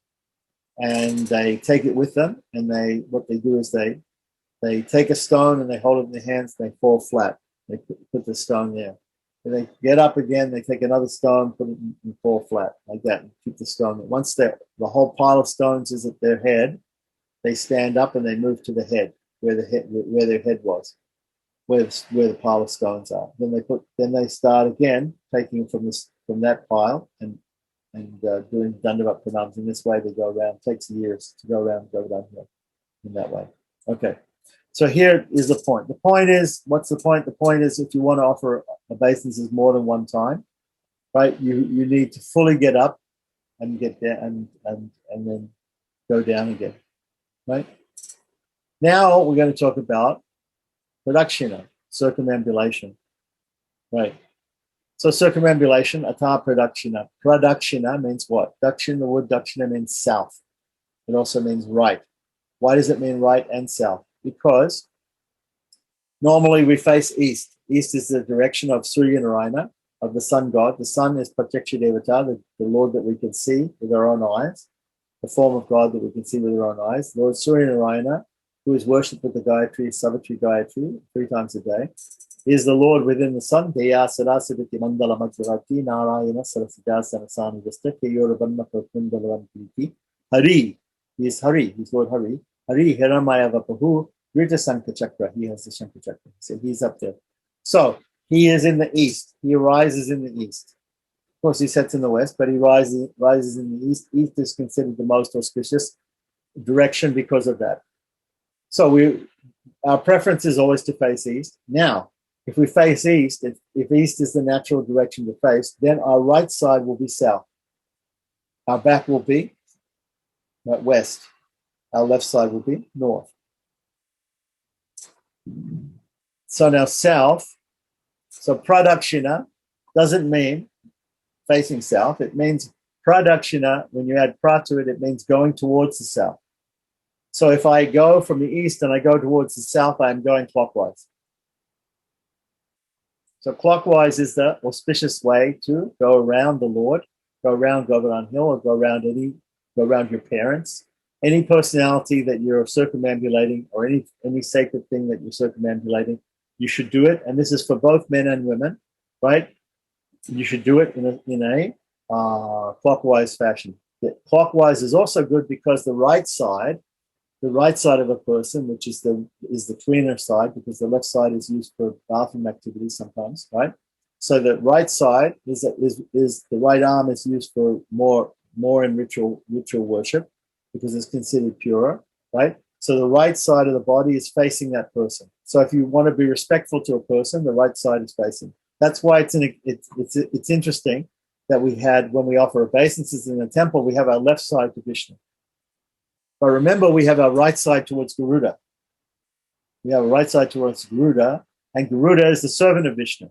and they take it with them. And what they do is they take a stone and they hold it in their hands, and they fall flat. They put the stone there. And they get up again, they take another stone, put it in, and fall flat like that, and keep the stone. Once the whole pile of stones is at their head, they stand up and they move to the head, where their head was, where the pile of stones are. Then they start again, taking it from that pile and doing Dandavat Pranams. In this way, they go around. It takes years to go around Govardhan Hill in that way. Okay. So here is the point. The point is, what's the point? The point is, if you want to offer obeisances more than one time, right, you need to fully get up and get there and then go down again, right? Now we're going to talk about pradakshina, circumambulation, right? So circumambulation, atā pradakshina. Pradakshina means what? Dakshina, the word dakshina means south. It also means right. Why does it mean right and south? Because normally we face east. East is the direction of Surya Narayana, of the sun god. The sun is Pratyaksha Devata, the Lord that we can see with our own eyes, the form of God that we can see with our own eyes. Lord Surya Narayana, who is worshipped with the Gayatri, Savitri Gayatri, 3 times a day, is the Lord within the sun. Deya Sarasaviti Mandala Madhurati Narayana Sarasita Sanasani Vista Keyorabanna Prakundalavan Priti. Hari, he is Hari, he's Lord Hari. Hari Hiramaya Vapahu, Rita Sankachakra, he has the Shankachakra. So he's up there. So he is in the east. He arises in the east. Of course, he sets in the west, but he rises in the east. East is considered the most auspicious direction because of that. So our preference is always to face east. Now, if we face east, if east is the natural direction to face, then our right side will be south. Our back will be west. Our left side will be north. So now south, so pradakshina doesn't mean facing south. It means pradakshina, when you add pra to it, it means going towards the south. So if I go from the east and I go towards the south, I'm going clockwise. So clockwise is the auspicious way to go around the Lord, go around Govardhan Hill, or go around your parents, any personality that you're circumambulating, or any sacred thing that you're circumambulating, you should do it. And this is for both men and women, right? You should do it in a clockwise fashion. Clockwise is also good because the right side of a person, which is the tweener side, because the left side is used for bathroom activities sometimes, right? So the right side is the right arm is used for more in ritual worship, because it's considered purer, right? So the right side of the body is facing that person. So if you want to be respectful to a person, the right side is facing. That's why it's interesting that when we offer obeisances in the temple, we have our left side to Vishnu. But remember, we have our right side towards Garuda. We have a right side towards Garuda, and Garuda is the servant of Vishnu.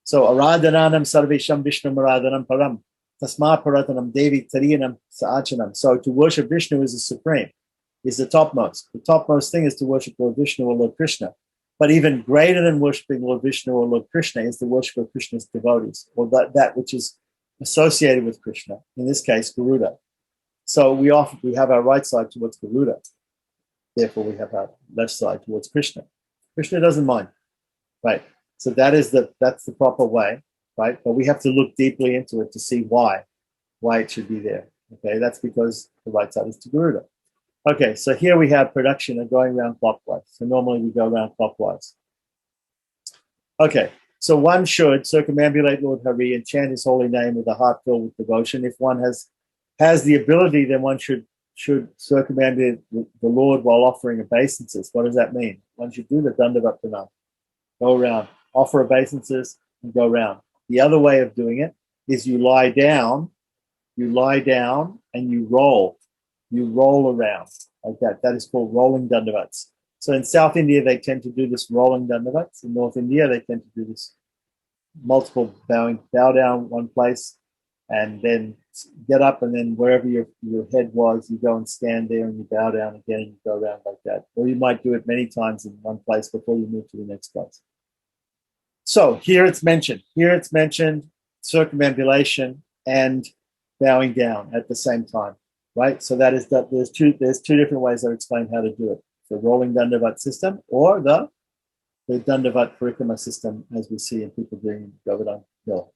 So Aradhananam Sarvesham Vishnu Aradhanam Param. Tasma Paratanam Devi Tariyanam Sa'achanam. So to worship Vishnu is the supreme, is the topmost. The topmost thing is to worship Lord Vishnu or Lord Krishna. But even greater than worshipping Lord Vishnu or Lord Krishna is the worship of Krishna's devotees, or that which is associated with Krishna, in this case, Garuda. So we have our right side towards Garuda. Therefore, we have our left side towards Krishna. Krishna doesn't mind, right? So that's the proper way, right? But we have to look deeply into it to see why it should be there. Okay, that's because the right side is to Garuda. Okay, so here we have pradakshina going around clockwise. So normally we go around clockwise. Okay, so one should circumambulate Lord Hari and chant his holy name with a heart filled with devotion. If one has the ability, then one should circumambulate the Lord while offering obeisances. What does that mean? One should do the Dandavat Pranam. Go around, offer obeisances, and go around. The other way of doing it is you lie down and you roll. You roll around like that. That is called rolling dandavats. So in South India, they tend to do this rolling dandavats. In North India, they tend to do this multiple bow down one place and then get up, and then wherever your head was, you go and stand there and you bow down again and you go around like that. Or you might do it many times in one place before you move to the next place. So here it's mentioned circumambulation and bowing down at the same time. Right, so that is that. There's two different ways I explain how to do it: the rolling dandavat system or the dandavat parikrama system, as we see in people doing Govardhan Hill.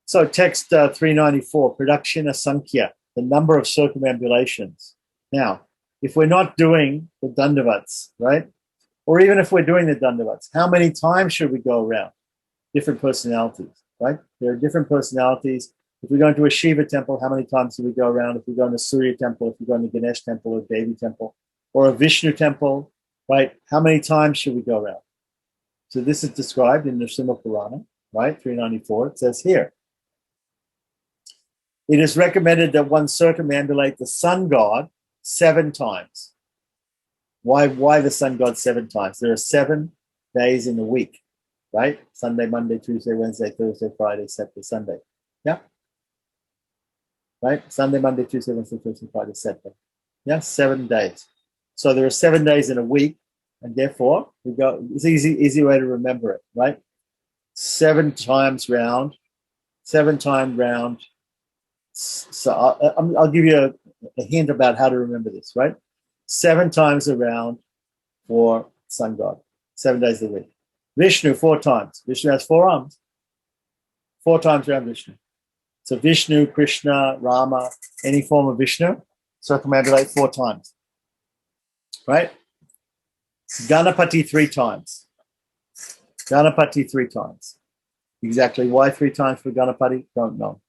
So text 394, pradakshina sankhya, the number of circumambulations. Now, if we're not doing the dandavats, right, or even if we're doing the dandavats, how many times should we go around? Different personalities, right? There are different personalities. If we go into a Shiva temple, how many times do we go around? If we go into a Surya temple, if we go into a Ganesh temple or Devi temple, or a Vishnu temple, right? How many times should we go around? So this is described in the Srimad Purana, right? 394. It says here, it is recommended that one circumambulate the sun god 7 times. Why the sun god 7 times? There are 7 days in the week, right? Sunday, Monday, Tuesday, Wednesday, Thursday, Friday, Saturday, Sunday. Yeah. Right? Sunday, Monday, Tuesday, Wednesday, Thursday, Friday, Saturday. Yeah, 7 days. So there are 7 days in a week, and therefore we go. It's easy way to remember it, right? 7 times round, 7 times round. So I'll give you a hint about how to remember this, right? 7 times around for sun god, 7 days a week. Vishnu 4 times. Vishnu has 4 arms. 4 times around Vishnu. So Vishnu, Krishna, Rama, any form of Vishnu, circumambulate 4 times, right? Ganapati 3 times. Ganapati 3 times. Exactly why 3 times for Ganapati? Don't know.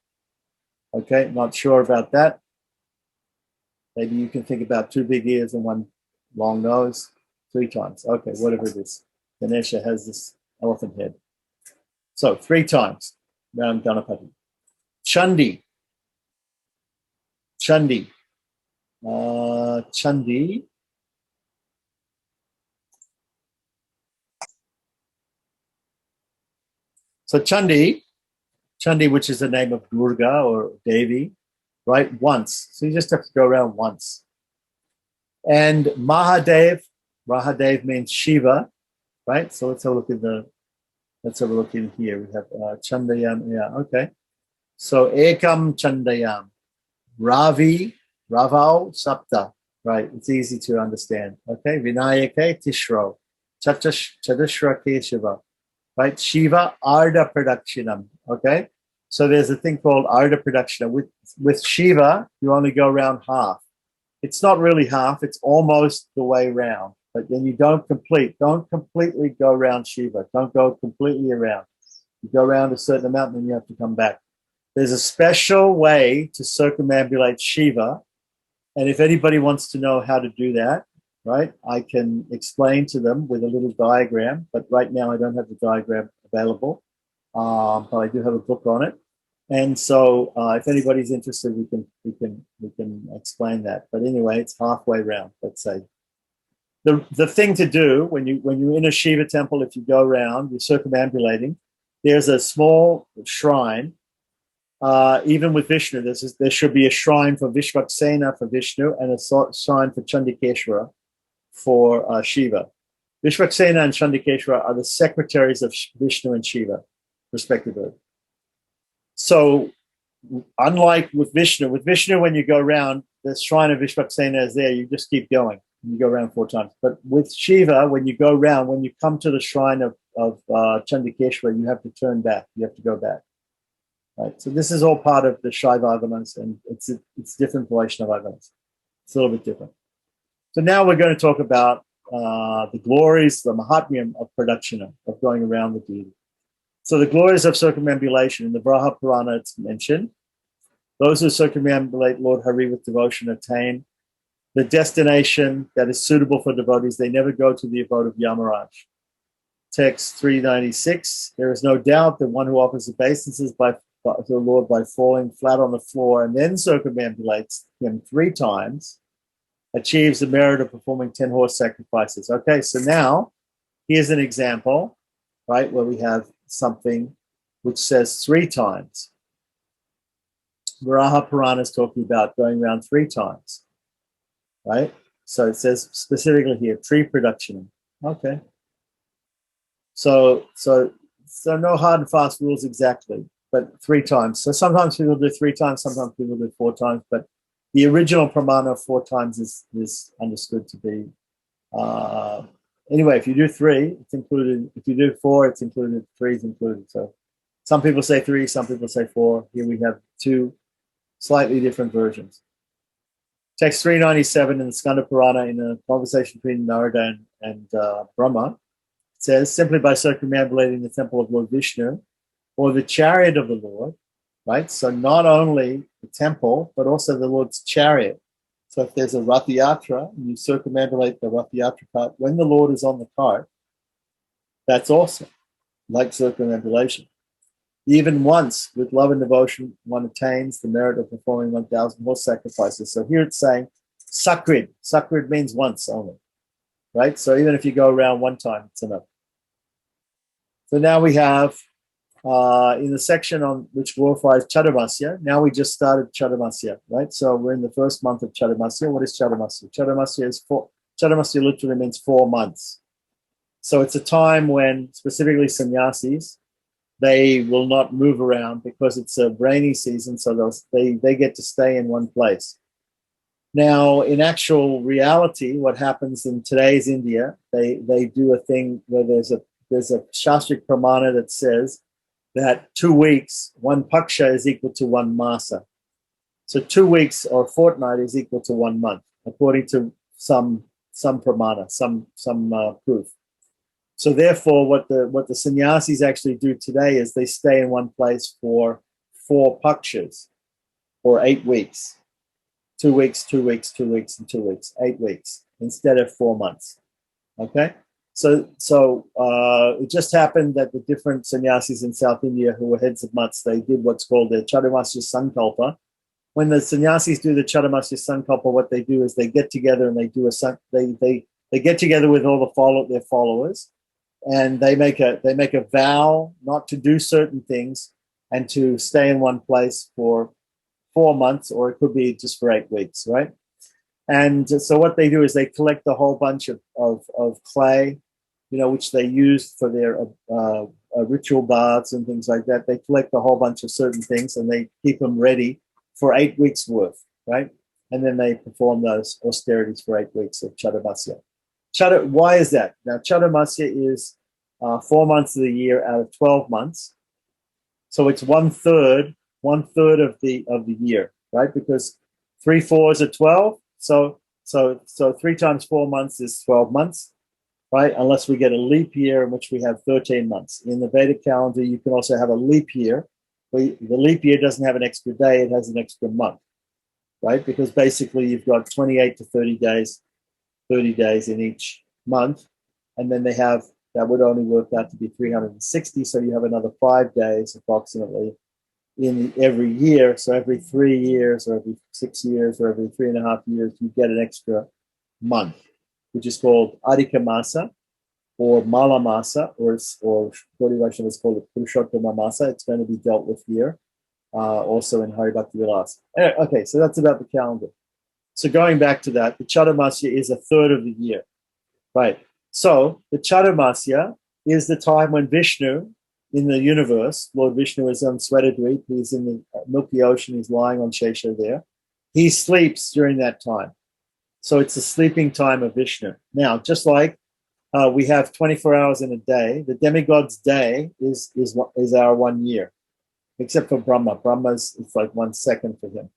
Okay, not sure about that. Maybe you can think about 2 big ears and 1 long nose. 3 times. Okay, whatever it is. Ganesha has this elephant head. So 3 times around Ganapati. Chandi. Chandi. Chandi. So Chandi, which is the name of Durga or Devi, right? Once. So you just have to go around once. And Mahadev means Shiva, right? So let's have a look in here. We have Chandayam. Yeah, okay. So Ekam Chandayam. Ravau Sapta. Right. It's easy to understand. Okay. Vinayake Tishro. Chatushra Keshiva. Right? Shiva Arda Pradakshina. Okay. So there's a thing called Arda Pradakshina. With Shiva, you only go around half. It's not really half, it's almost the way round. But then you don't completely go around Shiva. Don't go completely around. You go around a certain amount, and then you have to come back. There's a special way to circumambulate Shiva. And if anybody wants to know how to do that, right, I can explain to them with a little diagram. But right now I don't have the diagram available. But I do have a book on it. And so if anybody's interested, we can explain that. But anyway, it's halfway round, let's say. The thing to do when you're in a Shiva temple, if you go around, you're circumambulating, there's a small shrine. Even with Vishnu, there should be a shrine for Vishvaksena for Vishnu and a shrine for Chandikeshwara for Shiva. Vishvaksena and Chandikeshwara are the secretaries of Vishnu and Shiva, respectively. So, unlike with Vishnu, when you go around, the shrine of Vishvaksena is there. You just keep going. You go around 4 times. But with Shiva, when you go around, when you come to the shrine of Chandikeshwara, you have to turn back. You have to go back. Right. So this is all part of the Shaiva Agamas, and it's different from Vaishnava Agamas. It's a little bit different. So now we're going to talk about the glories, the Mahatmyam of Pradakshina, of going around the deity. So the glories of circumambulation in the Braha Purana, it's mentioned. Those who circumambulate Lord Hari with devotion attain the destination that is suitable for devotees. They never go to the abode of Yamaraj. Text 396. There is no doubt that one who offers obeisances to the Lord by falling flat on the floor and then circumambulates him 3 times achieves the merit of performing 10 horse sacrifices. Okay, so now here's an example, right, where we have something which says 3 times. Varaha Purana is talking about going around 3 times, right? So it says specifically here, tree production. Okay. So no hard and fast rules exactly, but 3 times. So sometimes people do 3 times, sometimes people do 4 times, but the original pramana of 4 times is understood to be. Anyway, if you do 3, it's included. If you do 4, it's included. 3 is included. So some people say 3, some people say 4. Here we have 2 slightly different versions. Text 397 in the Skanda Purana, in a conversation between Narada and Brahma, it says, simply by circumambulating the temple of Lord Vishnu or the chariot of the Lord, right? So not only the temple, but also the Lord's chariot. So if there's a Rath Yatra and you circumambulate the Rath Yatra cart, when the Lord is on the cart, that's awesome, like circumambulation. Even once, with love and devotion, one attains the merit of performing 1,000 horse sacrifices. So here it's saying sakrid. Sakrid means once only, right? So even if you go around one time, it's enough. So now we have, in the section on which glorifies Chatumasya, now we just started Chatumasya, right? So we're in the first month of Chatumasya. What is Chatumasya? Chatumasya literally means 4 months. So it's a time when specifically sannyasis, they will not move around because it's a rainy season, so they get to stay in one place. Now, in actual reality, what happens in today's India, they do a thing where there's a Shastric Pramana that says that 2 weeks, one paksha is equal to 1 masa. So 2 weeks or a fortnight is equal to 1 month, according to some pramana, some proof. So therefore, what the sannyasis actually do today is they stay in one place for 4 pakshas, or 8 weeks. 2 weeks, 2 weeks, 2 weeks, and 2 weeks, 8 weeks, instead of 4 months. Okay? So it just happened that the different sannyasis in South India who were heads of mutts, they did what's called their Chatumasya Sankalpa. When the sannyasis do the Chatumasya Sankalpa, what they do is they get together and they do they get together with all their followers, and they make a vow not to do certain things and to stay in one place for 4 months, or it could be just for 8 weeks, right? And so what they do is they collect a whole bunch of clay, which they use for their ritual baths and things like that. They collect a whole bunch of certain things and they keep them ready for 8 weeks worth, right? And then they perform those austerities for 8 weeks of Chatumasya. Why is that? Now, Chatumasya is 4 months of the year out of 12 months. So it's one third of the year, right? Because 3 4s are 12. So 3 times 4 months is 12 months, right? Unless we get a leap year in which we have 13 months. In the Vedic calendar, you can also have a leap year. The leap year doesn't have an extra day, it has an extra month, right? Because basically you've got 28 to 30 days in each month. And then that would only work out to be 360. So you have another 5 days approximately in every year. So every 3 years or every 6 years or every 3.5 years, you get an extra month, which is called Adhika Masa or Mala Masa, or Gaudiya Vaishnava is called Purushottama Masa. It's going to be dealt with here, also in Hari Bhakti Vilasa. Okay, so that's about the calendar. So going back to that, the Chatumasya is a third of the year, right? So the Chatumasya is the time when Vishnu in the universe, Lord Vishnu is on Svetadweep, he's in the Milky Ocean, he's lying on Shesha there. He sleeps during that time. So it's the sleeping time of Vishnu. Now, just like we have 24 hours in a day, the demigod's day is our 1 year, except for Brahma. Brahma's, it's like 1 second for him.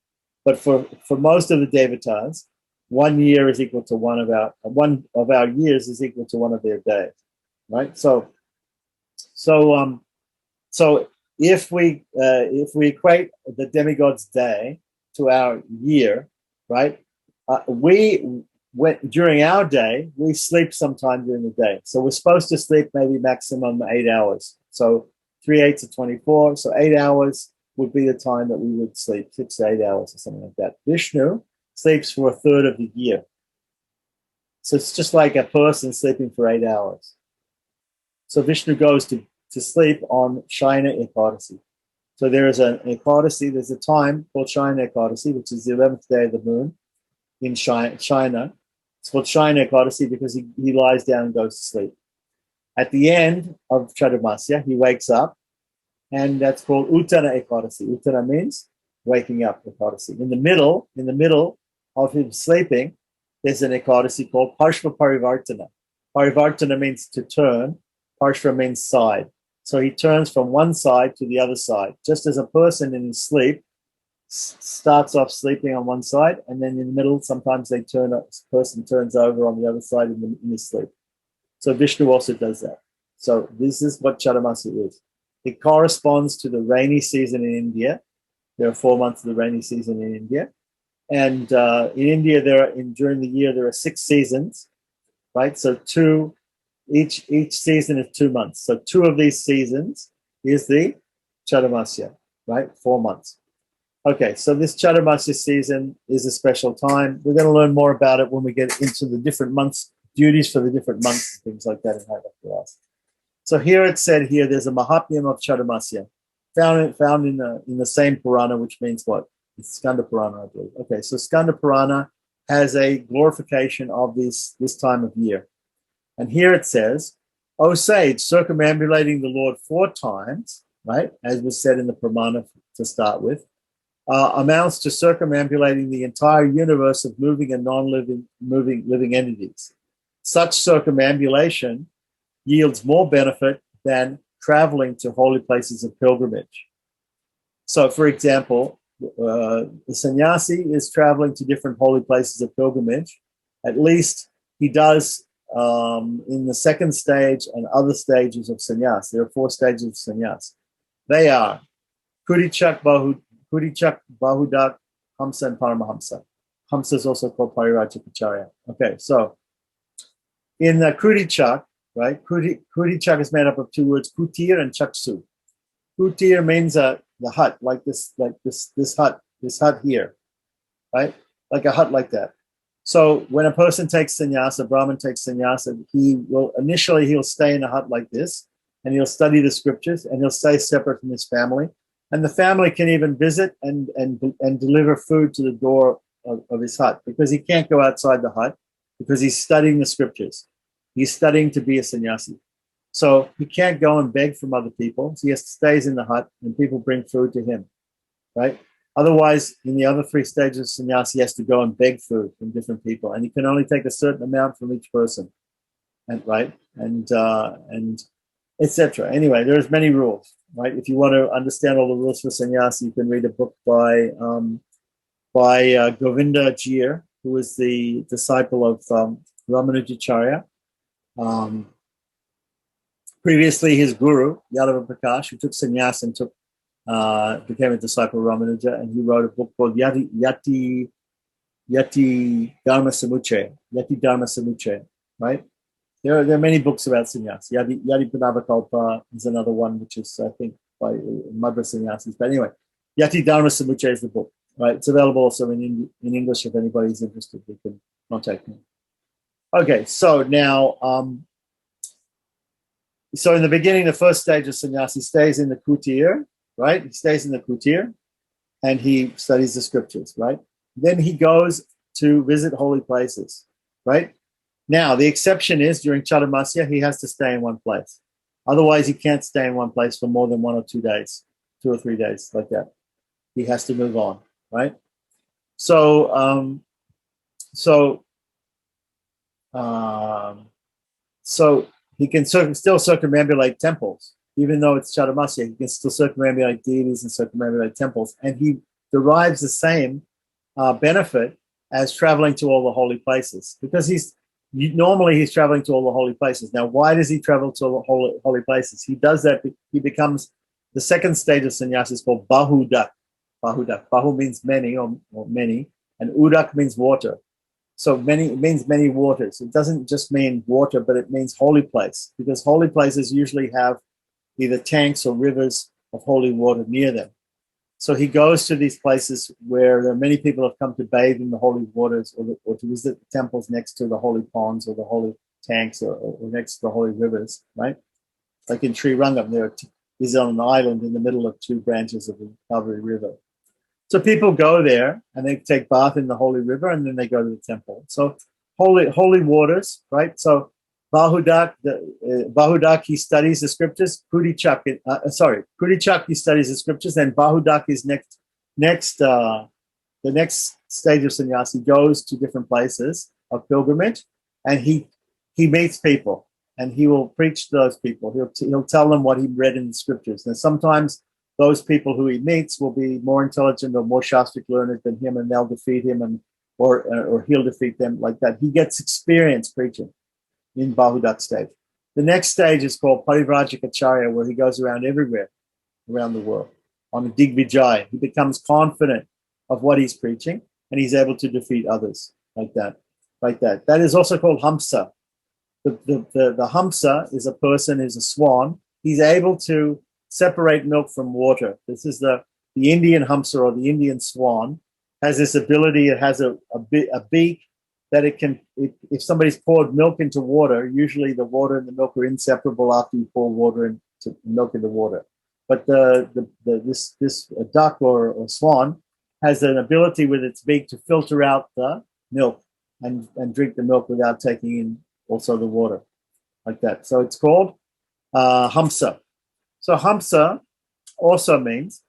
But for most of the devatas, 1 year is equal to one of our years is equal to one of their days, right? So if we equate the demigod's day to our year, right? During our day, we sleep sometime during the day. So we're supposed to sleep maybe maximum 8 hours. So 3 8s are 24. So 8 hours would be the time that we would sleep, 6 to 8 hours or something like that. Vishnu sleeps for a third of the year. So it's just like a person sleeping for 8 hours. So Vishnu goes to sleep on Shaina Ekadasi. So there is an Ekadasi, there's a time called Shaina Ekadasi, which is the 11th day of the moon in China. It's called Shaina Ekadasi because he lies down and goes to sleep. At the end of Chatumasya, he wakes up, and that's called Uttana Ekadasi. Uttana means waking up Ekadasi. In the middle of him sleeping, there's an Ekadasi called Parshva Parivartana. Parivartana means to turn. Parshva means side. So he turns from one side to the other side. Just as a person in his sleep starts off sleeping on one side, and then in the middle, sometimes a person turns over on the other side in his sleep. So Vishnu also does that. So this is what Chatumasya is. It corresponds to the rainy season in India. There are 4 months of the rainy season in India. And in India, during the year there are 6 seasons, right? So each season is 2 months. So 2 of these seasons is the Chatumasya, right? 4 months. Okay, so this Chatumasya season is a special time. We're going to learn more about it when we get into the different months, duties for the different months, and things like that in Bhakti. So here it said here, there's a Mahatmyam of Chatumasya, found in the same Purana, which means what? It's Skanda Purana, I believe. Okay, so Skanda Purana has a glorification of this time of year. And here it says, O sage, circumambulating the Lord 4 times, right, as was said in the Pramana to start with, amounts to circumambulating the entire universe of moving and non-living living entities. Such circumambulation yields more benefit than traveling to holy places of pilgrimage. So, for example, the sannyasi is traveling to different holy places of pilgrimage. At least he does in the second stage and other stages of sannyas. There are 4 stages of sannyas. They are Kurichak, Bahudak, Hamsa, and Paramahamsa. Hamsa is also called Parirajikacharya. Okay, so in the Kurichak, right, Kurichak is made up of 2 words, Kutir and Chaksu. Kutir means the hut, like this hut here, right? Like a hut like that. So when a person takes sannyasa, Brahmin takes sannyasa, he'll stay in a hut like this, and he'll study the scriptures, and he'll stay separate from his family. And the family can even visit and deliver food to the door of his hut, because he can't go outside the hut, because he's studying the scriptures. He's studying to be a sannyasi. So he can't go and beg from other people. So he stays in the hut, and people bring food to him, right? Otherwise, in the other 3 stages of sannyas, he has to go and beg food from different people, and he can only take a certain amount from each person, and etc. Anyway, there's many rules, right? If you want to understand all the rules for sannyas, you can read a book by Govinda Jir, who is the disciple of Ramanujacharya. Previously, his guru, Yadava Prakash, who took sannyas and became a disciple of Ramanuja, and he wrote a book called Yati Dharma Samuchaya, right? There are many books about sannyas. Yadi Padavakalpa is another one, which is, I think, by Madhva Sannyasis. But anyway, Yati Dharma Samuchaya is the book, right? It's available also in English. If anybody's interested, you can contact me. Okay, so now, so in the beginning, the first stage of sannyas, he stays in the kutir, right? He stays in the kutir, and he studies the scriptures, right? Then he goes to visit holy places, right? Now, the exception is during Chatumasya, he has to stay in one place. Otherwise, he can't stay in one place for more than 1 or 2 days, 2 or 3 days, like that. He has to move on, right? So he can still circumambulate temples, even though it's Chatumasya. He can still circumambulate deities and circumambulate temples, and he derives the same benefit as traveling to all the holy places, because normally he's traveling to all the holy places. Now, why does he travel to all the holy places? He does that. He becomes the second stage of sannyas is called Bahudak. Bahu means many or many, and Udak means water. So it means many waters. It doesn't just mean water, but it means holy place, because holy places usually have either tanks or rivers of holy water near them. So he goes to these places where there are many people have come to bathe in the holy waters, or to visit the temples next to the holy ponds or the holy tanks, or next to the holy rivers, right? Like in Sri Rangam, he's on an island in the middle of 2 branches of the Kaveri River. So people go there and they take bath in the holy river, and then they go to the temple. So holy waters, right? So Bahudak, he studies the scriptures. Kurichak, he studies the scriptures. And Bahudak is the next stage of sannyas. He goes to different places of pilgrimage, and he meets people, and he will preach to those people. He'll tell them what he read in the scriptures. And sometimes those people who he meets will be more intelligent or more shastric learned than him, and they'll defeat him, or he'll defeat them, like that. He gets experience preaching in Bahudak stage. The next stage is called Parivrajikacharya, where he goes around everywhere around the world on a Digvijay. He becomes confident of what he's preaching, and he's able to defeat others like that. That is also called Hamsa. The Hamsa is a person, is a swan. He's able to separate milk from water. This is the Indian Hamsa, or the Indian swan, has this ability. It has a beak that it can, if somebody's poured milk into water, usually the water and the milk are inseparable after you pour milk into water. But this duck or swan has an ability with its beak to filter out the milk and drink the milk without taking in also the water, like that. So it's called Hamsa. So Hamsa also means,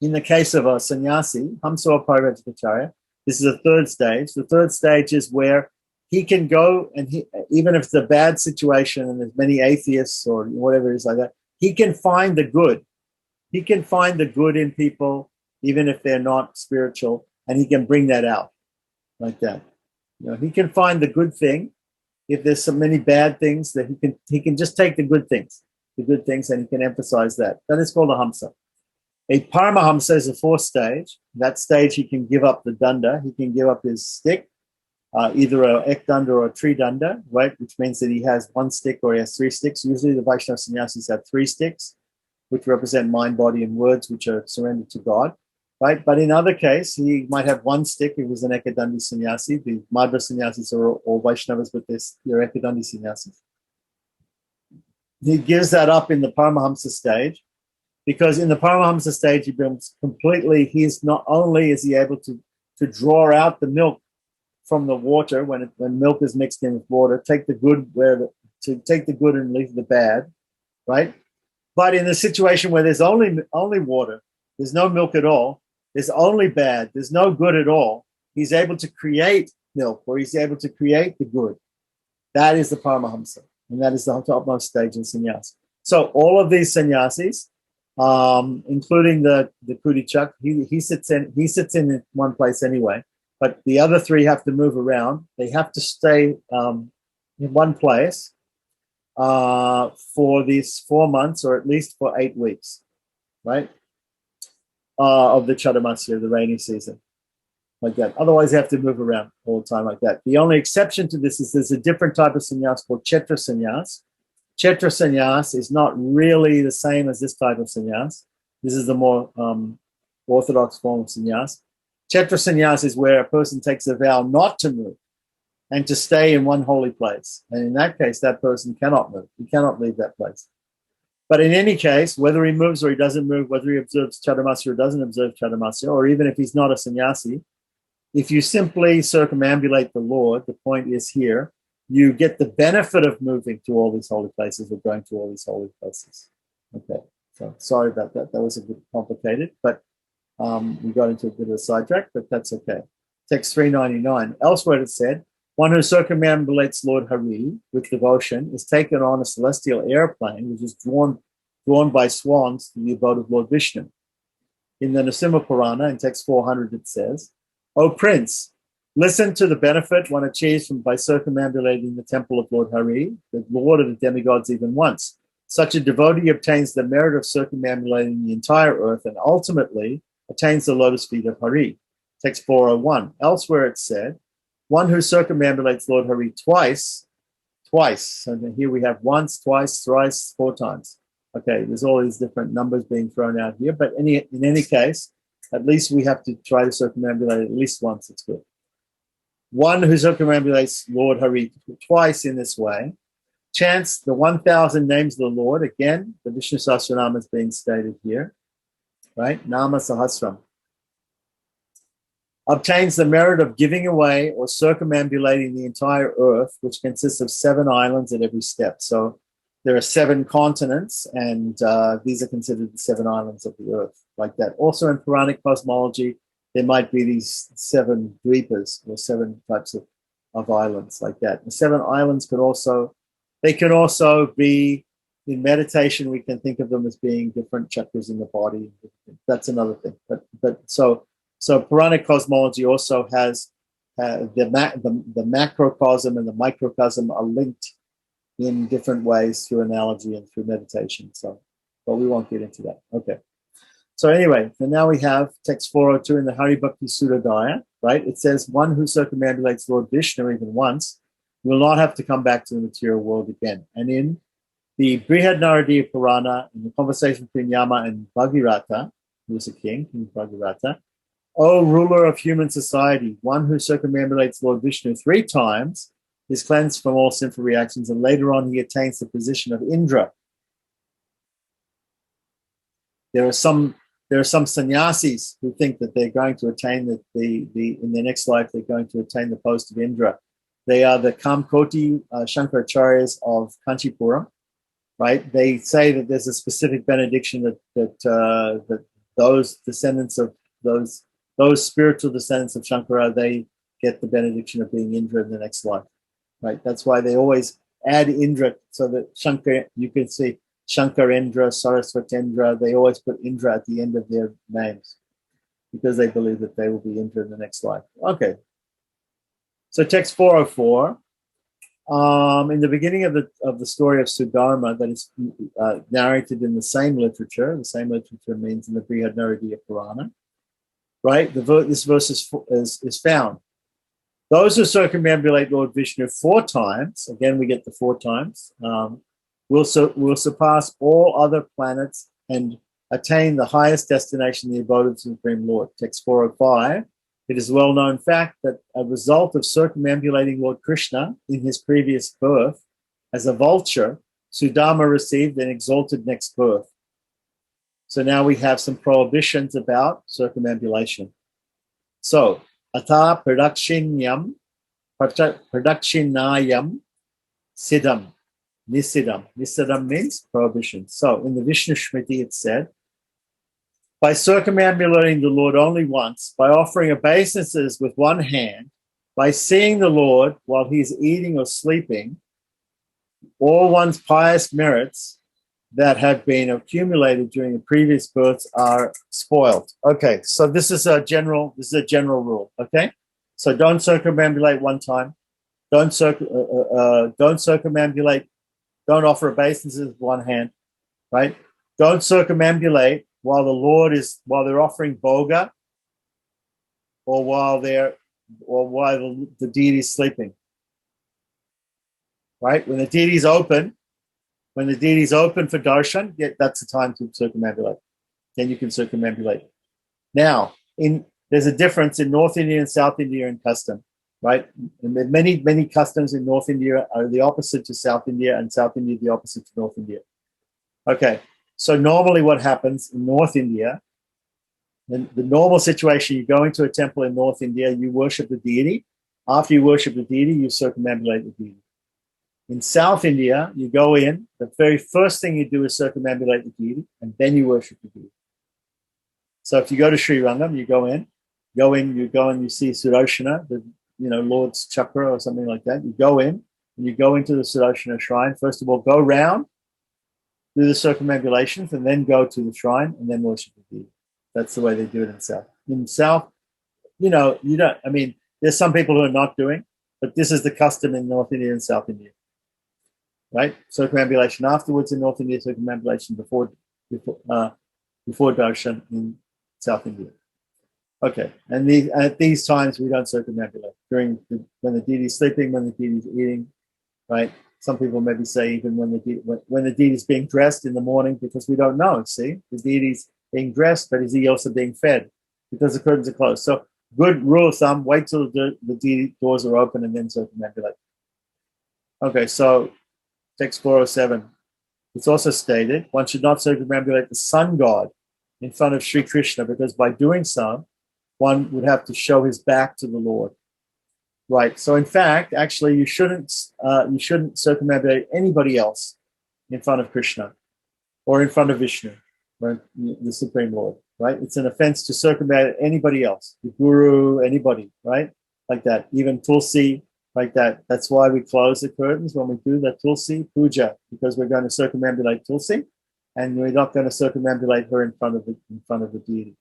in the case of a sannyasi, Hamsa or Parivrajacharya, this is a third stage. The third stage is where he can go, and even if it's a bad situation and there's many atheists or whatever it is like that, he can find the good. He can find the good in people, even if they're not spiritual, and he can bring that out like that. He can find the good thing. If there's so many bad things, that he can just take the good things, and he can emphasize that. That is called a Hamsa. A Paramahamsa is a fourth stage. That stage, he can give up the danda. He can give up his stick, either a ek danda or a tree danda, right? Which means that he has one stick or he has three sticks. Usually the Vaishnava sannyasis have three sticks, which represent mind, body, and words, which are surrendered to God, right? But in other case, he might have one stick. He was an ekadandi sannyasi. The Madhva sannyasis are all Vaishnavas, but they're ekadandi sannyasis. He gives that up in the Paramahamsa stage, because in the Paramahamsa stage, he becomes completely, not only is he able to draw out the milk from the water when milk is mixed in with water, take the good and leave the bad, right? But in a situation where there's only water, there's no milk at all, there's only bad, there's no good at all, he's able to create milk, or he's able to create the good. That is the Paramahamsa, and that is the topmost stage in sannyas. So all of these sannyasis, including the Kudichak, he sits in one place anyway, but the other three have to move around. They have to stay in one place for these 4 months, or at least for 8 weeks, right? Of the Chadamasya, the rainy season, like that. Otherwise, they have to move around all the time like that. The only exception to this is there's a different type of sannyas called Chetra sannyas. Chetra sannyas is not really the same as this type of sannyas. This is the more orthodox form of sannyas. Chetra sannyas is where a person takes a vow not to move and to stay in one holy place. And in that case, that person cannot move. He cannot leave that place. But in any case, whether he moves or he doesn't move, whether he observes Chadamasya or doesn't observe Chadamasya, or even if he's not a sannyasi, if you simply circumambulate the Lord, the point is here, you get the benefit of moving to all these holy places, or going to all these holy places. Okay, so sorry about that. That was a bit complicated, but we got into a bit of a sidetrack, but that's okay. Text 399. Elsewhere it said, one who circumambulates Lord Hari with devotion is taken on a celestial airplane, which is drawn by swans to the abode of Lord Vishnu. In the Nrsimha Purana, in text 400, it says, O Prince, listen to the benefit one achieves by circumambulating the temple of Lord Hari, the Lord of the demigods even once. Such a devotee obtains the merit of circumambulating the entire earth and ultimately attains the lotus feet of Hari. Text 401. Elsewhere it said, one who circumambulates Lord Hari twice, and here we have once, twice, thrice, 4 times. Okay, there's all these different numbers being thrown out here, but in any case, at least we have to try to circumambulate at least once. It's good. One who circumambulates Lord Hari twice in this way chants the 1,000 names of the Lord. Again, the Vishnu Sahasranama is being stated here, right? Nama Sahasram. Obtains the merit of giving away or circumambulating the entire earth, which consists of 7 islands at every step. So there are 7 continents, and these are considered the 7 islands of the earth, like that. Also in Puranic cosmology, there might be these 7 dweepas, or 7 types of islands, like that. The 7 islands can also be, in meditation, we can think of them as being different chakras in the body. That's another thing. But so Puranic cosmology also has the macrocosm and the microcosm are linked in different ways through analogy and through meditation. So, but we won't get into that. Okay. So anyway, so now we have text 402 in the Hari Bhakti Sutta Gaya. right? It says one who circumambulates Lord Vishnu even once will not have to come back to the material world again. And in the Brihad Naradiya Purana, in the conversation between Yama and Bhagirata, who was a king, King Bhagirata, O ruler of human society, one who circumambulates Lord Vishnu 3 times is cleansed from all sinful reactions, and later on he attains the position of Indra. There are some sannyasis who think that they're going to attain in their next life they're going to attain the post of Indra. They are the Kamkoti Shankaracharyas of Kanchipuram, right? They say that there's a specific benediction that those descendants of those spiritual descendants of Shankara, they get the benediction of being Indra in the next life, right? That's why they always add Indra so that Shankar, you can see Shankarendra, Saraswatendra, they always put Indra at the end of their names because they believe that they will be Indra in the next life. Okay. So text 404, in the beginning of the story of Sudharma that is narrated in the same literature means in the Brihad Naradiya Purana, right? This verse is found. Those who circumambulate Lord Vishnu 4 times, again we get the 4 times, will surpass all other planets and attain the highest destination, the abode of the Supreme Lord. Text 405. It is a well-known fact that a result of circumambulating Lord Krishna in his previous birth, as a vulture, Sudama received an exalted next birth. So now we have some prohibitions about circumambulation. So, ata pradakshinayam siddham. Nisidam. Nisidam means prohibition. So in the Vishnu Shmriti it said, by circumambulating the Lord only once, by offering obeisances with one hand, by seeing the Lord while he is eating or sleeping, all one's pious merits that have been accumulated during the previous births are spoiled. Okay, so this is a general rule. Okay, so don't circumambulate one time. Don't circumambulate. Don't offer obeisances with one hand, right? Don't circumambulate while they're offering bhoga, or while the deity is sleeping, right? When the deity is open for darshan, that's the time to circumambulate. Then you can circumambulate. Now, there's a difference in North India and South India in custom, right? And many customs in North India are the opposite to South India, and South India the opposite to North India. Okay, so normally what happens in North India, the normal situation, you go into a temple in North India, you worship the deity. After you worship the deity, you circumambulate the deity. In South India, you go in, the very first thing you do is circumambulate the deity, and then you worship the deity. So if you go to Sri Rangam, you go in, you see Sudarshana, the Lord's chakra or something like that. You go in, and you go into the Sudarshana shrine. First of all, go round, do the circumambulations, and then go to the shrine, and then worship the deity. That's the way they do it in South. In South, there's some people who are not doing, but this is the custom in North India and South India, right? Circumambulation afterwards in North India, circumambulation before darshan in South India. Okay, and at these times we don't circumambulate when the deity is sleeping, when the deity is eating, right? Some people maybe say even when the deity is being dressed in the morning, because we don't know. See, the deity's being dressed, but is he also being fed? Because the curtains are closed. So good rule of thumb, wait till the deity doors are open and then circumambulate. Okay, so text 407. It's also stated, one should not circumambulate the sun god in front of Sri Krishna, because by doing so, one would have to show his back to the Lord. Right. So in fact, actually, you shouldn't circumambulate anybody else in front of Krishna or in front of Vishnu, or the Supreme Lord. Right. It's an offense to circumambulate anybody else, the Guru, anybody. Right. Like that. Even Tulsi, like that. That's why we close the curtains when we do the Tulsi puja, because we're going to circumambulate Tulsi, and we're not going to circumambulate her in front of the deity.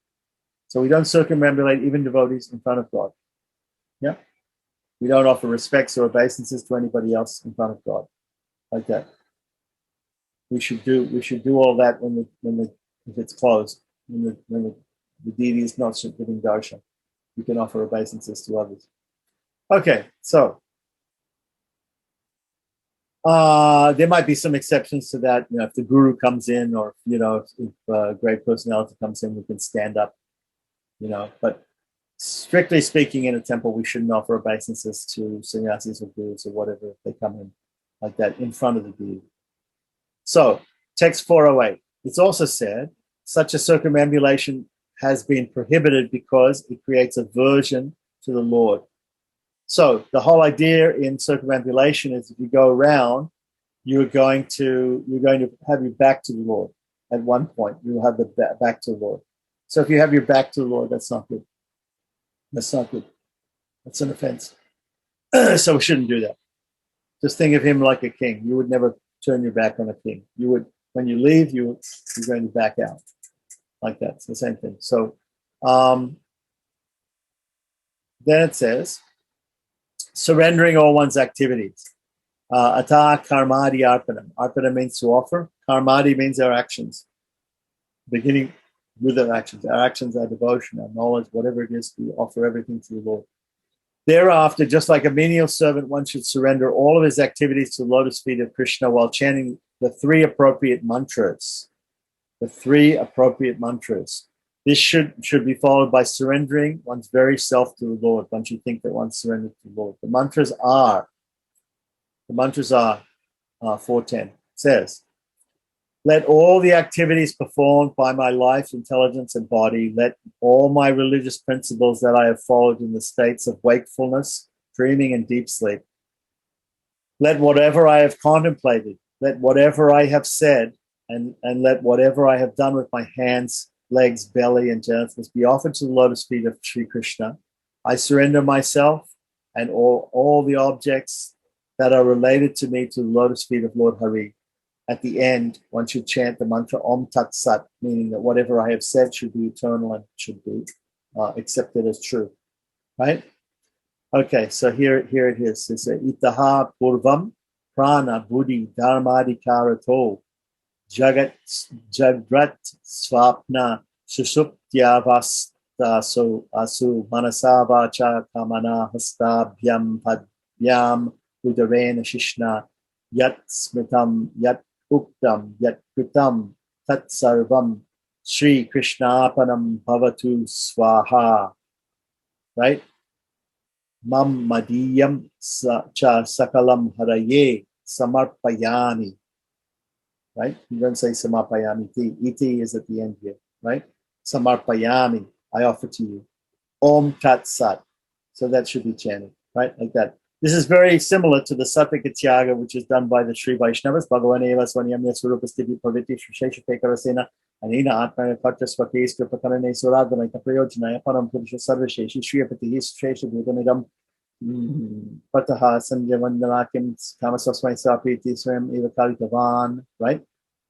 So we don't circumambulate even devotees in front of God. Yeah. We don't offer respects or obeisances to anybody else in front of God, like that. We should do all that if it's closed, when the deity is not giving darshan. you can offer obeisances to others. Okay, so there might be some exceptions to that. If the guru comes in, or if a great personality comes in, we can stand up. But strictly speaking, in a temple, we shouldn't offer obeisances to sannyasis or gurus or whatever if they come in like that in front of the deity. So, text 408. It's also said such a circumambulation has been prohibited because it creates aversion to the Lord. So the whole idea in circumambulation is if you go around, you're going to have your back to the Lord. At one point, you'll have the back to the Lord. So if you have your back to the Lord, that's not good. That's not good. That's an offense. So we shouldn't do that. Just think of him like a king. You would never turn your back on a king. You would, when you leave, you're going to back out like that. It's the same thing. So then it says, surrendering all one's activities. Ata karmadi arpanam. Arpana means to offer. Karmadi means our actions. Beginning with our actions. Our actions are devotion, our knowledge, whatever it is, we offer everything to the Lord. Thereafter, just like a menial servant, one should surrender all of his activities to the lotus feet of Krishna while chanting the three appropriate mantras. The three appropriate mantras. This should be followed by surrendering one's very self to the Lord. One should think that one's surrendered to the Lord. The mantras are 410. It says, let all the activities performed by my life, intelligence, and body, let all my religious principles that I have followed in the states of wakefulness, dreaming, and deep sleep, let whatever I have contemplated, let whatever I have said, and let whatever I have done with my hands, legs, belly, and genitals be offered to the lotus feet of Sri Krishna. I surrender myself and all the objects that are related to me to the lotus feet of Lord Hari. At the end, one should chant the mantra Om Tat Sat, meaning that whatever I have said should be eternal and should be accepted as true. Right? Okay, so here it is. It's Itaha Purvam Prana Buddhi Dharmadikarato Jagrat Swapna Sushuptyavastasu Asu Manasavacha Kamana Hastabhyam Padbyam Udarena Shishna Yat Smritam Yat Uktam Yat Kritam Tat Sarvam Sri Krishnapanam Bhavatu Swaha. Right? Mam Madiyam Cha Sakalam Haraye Samarpayami. Right? You don't say Samarpayami. Iti is at the end here. Right? Samarpayami. I offer to you. Om Tat Sat. So that should be chanted. Right? Like that. This is very similar to the Satvika Tyaga, which is done by the Sri Vaishnavas. Bhagavan eva swanyamya surupastiti praviti sheshashekarasena anina atmana patra swakes kripakarane suradhanaka prayojanaya param purusha sarvasheshi shriyapatihi shesha bhutamidam pataha sanjavandanakim kamasasmai sapiti swam eva kalitavan. Right?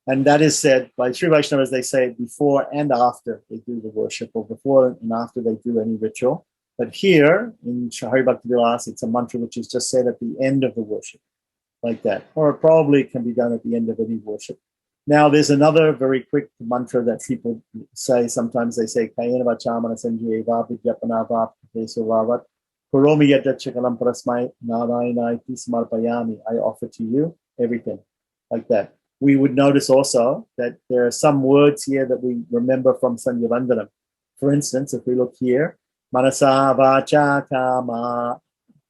And that is said by Sri Vaishnavas. They say it before and after they do the worship, or before and after they do any ritual. But here in Hari Bhakti Vilasa, it's a mantra which is just said at the end of the worship, like that. Or it probably can be done at the end of any worship. Now, there's another very quick mantra that people say. Sometimes they say, Kayena vachamana sanjaya vavidyapana vapesovavat Kuromi yadda chakalam parasmai narayana iti samarpayami. I offer to you everything, like that. We would notice also that there are some words here that we remember from Sandhya Vandanam. For instance, if we look here, Manasa vacha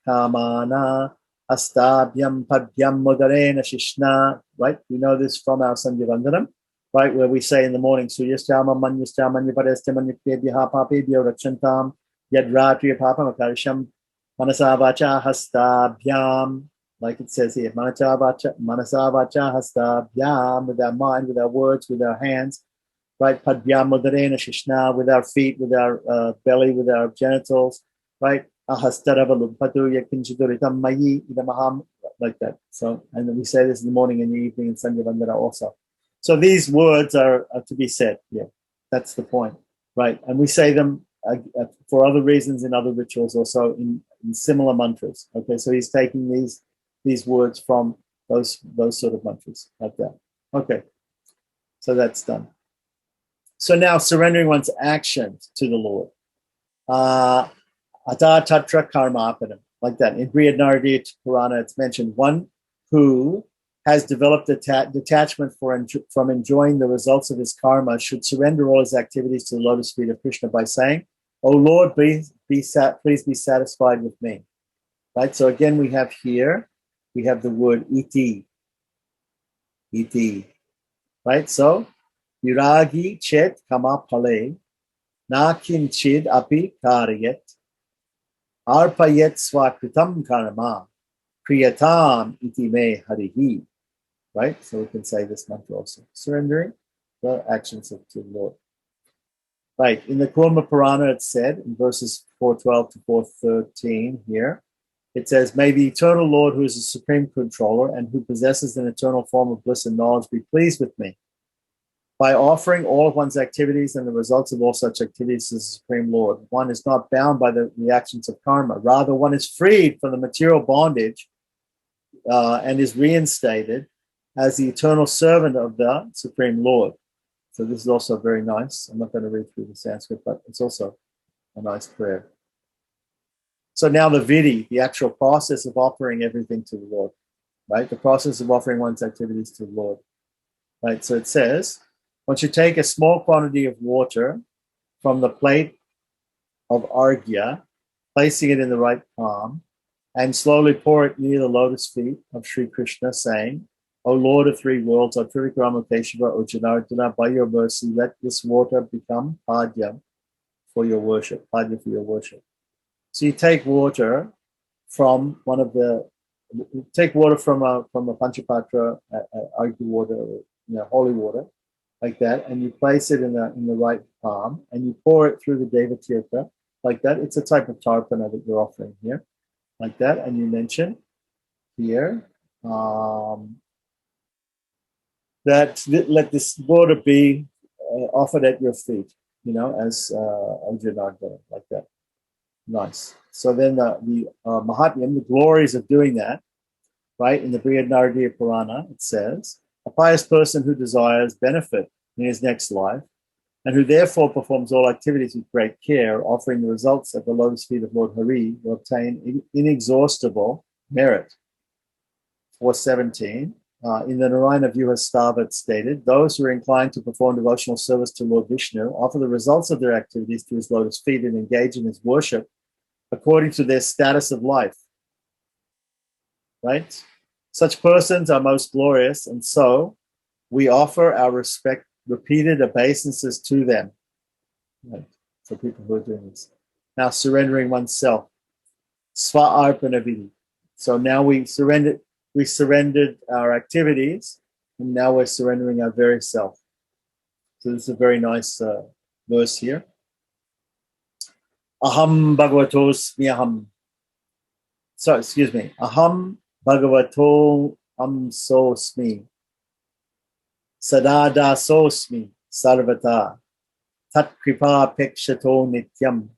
kamana astabhyam padhyam modarena shishna. Right? We know this from our Sandhya Vandanam, right? Where we say in the morning, Suyaschama manyascha manyapadesya manyapyebhya papebhyo rakshantam yadratriya papamakarisham manasa vacha hastabhyam. Like it says here, manasa vacha hastabhyam, with our mind, with our words, with our hands. Right, padbyam modarena shishna, with our feet, with our belly, with our genitals, right? Ahastaravalumpatu yakinchiduritam mayi idamaham, like that. So, and then we say this in the morning and the evening in Sandhya Vandana also. So these words are to be said. Yeah, that's the point, right? And we say them for other reasons in other rituals, also in similar mantras. Okay, so he's taking these words from those sort of mantras, like that. Okay, so that's done. So now surrendering one's actions to the Lord. Ata Tatra Karmapanam, like that. In Brihadaranyaka Purana, it's mentioned one who has developed a detachment from enjoying the results of his karma should surrender all his activities to the lotus feet of Krishna by saying, "O Lord, please be satisfied with me." Right. So again, we have the word iti, iti. Right. So viragi chet kama pale na kinchid api karyat arpayet swakritam karma priyatam iti me harihi. Right? So we can say this mantra also. Surrendering the actions to the Lord. Right. In the Kurma Purana, it's said in verses 412 to 413 here, it says, "May the eternal Lord, who is the supreme controller and who possesses an eternal form of bliss and knowledge, be pleased with me. By offering all of one's activities and the results of all such activities to the Supreme Lord, one is not bound by the reactions of karma. Rather, one is freed from the material bondage and is reinstated as the eternal servant of the Supreme Lord." So this is also very nice. I'm not going to read through the Sanskrit, but it's also a nice prayer. So now the vidhi, the actual process of offering everything to the Lord, right? The process of offering one's activities to the Lord, right? So it says, one should take a small quantity of water from the plate of arghya, placing it in the right palm, and slowly pour it near the lotus feet of Sri Krishna, saying, "O Lord of three worlds, O Trivikrama Keshava, O Janardana, by your mercy, let this water become padya for your worship, padya for your worship." So you take water from water from a panchapatra, arghya water, holy water, like that, and you place it in the right palm, and you pour it through the Devatirtha, like that. It's a type of tarpana that you're offering here, like that, and you mention here that let this water be offered at your feet, as Janardana, like that. Nice. So then the Mahatmyam, the glories of doing that, right? In the Brihadaranyaka Purana, it says, a pious person who desires benefit in his next life and who therefore performs all activities with great care, offering the results at the lotus feet of Lord Hari, will obtain inexhaustible merit. 417. In the Narayana Vyuhastava, it's stated, those who are inclined to perform devotional service to Lord Vishnu offer the results of their activities to his lotus feet and engage in his worship according to their status of life. Right? Such persons are most glorious, and so we offer our repeated obeisances to them. Right? For people who are doing this. Now surrendering oneself. Sva-arpana vidhi. So now we surrendered our activities, and now we're surrendering our very self. So this is a very nice verse here. Aham bhagavatosmi aham. So, excuse me. Aham bhagavato amsosmi. Sadada sosmi sarvata. Tat kripa pekshato nityam.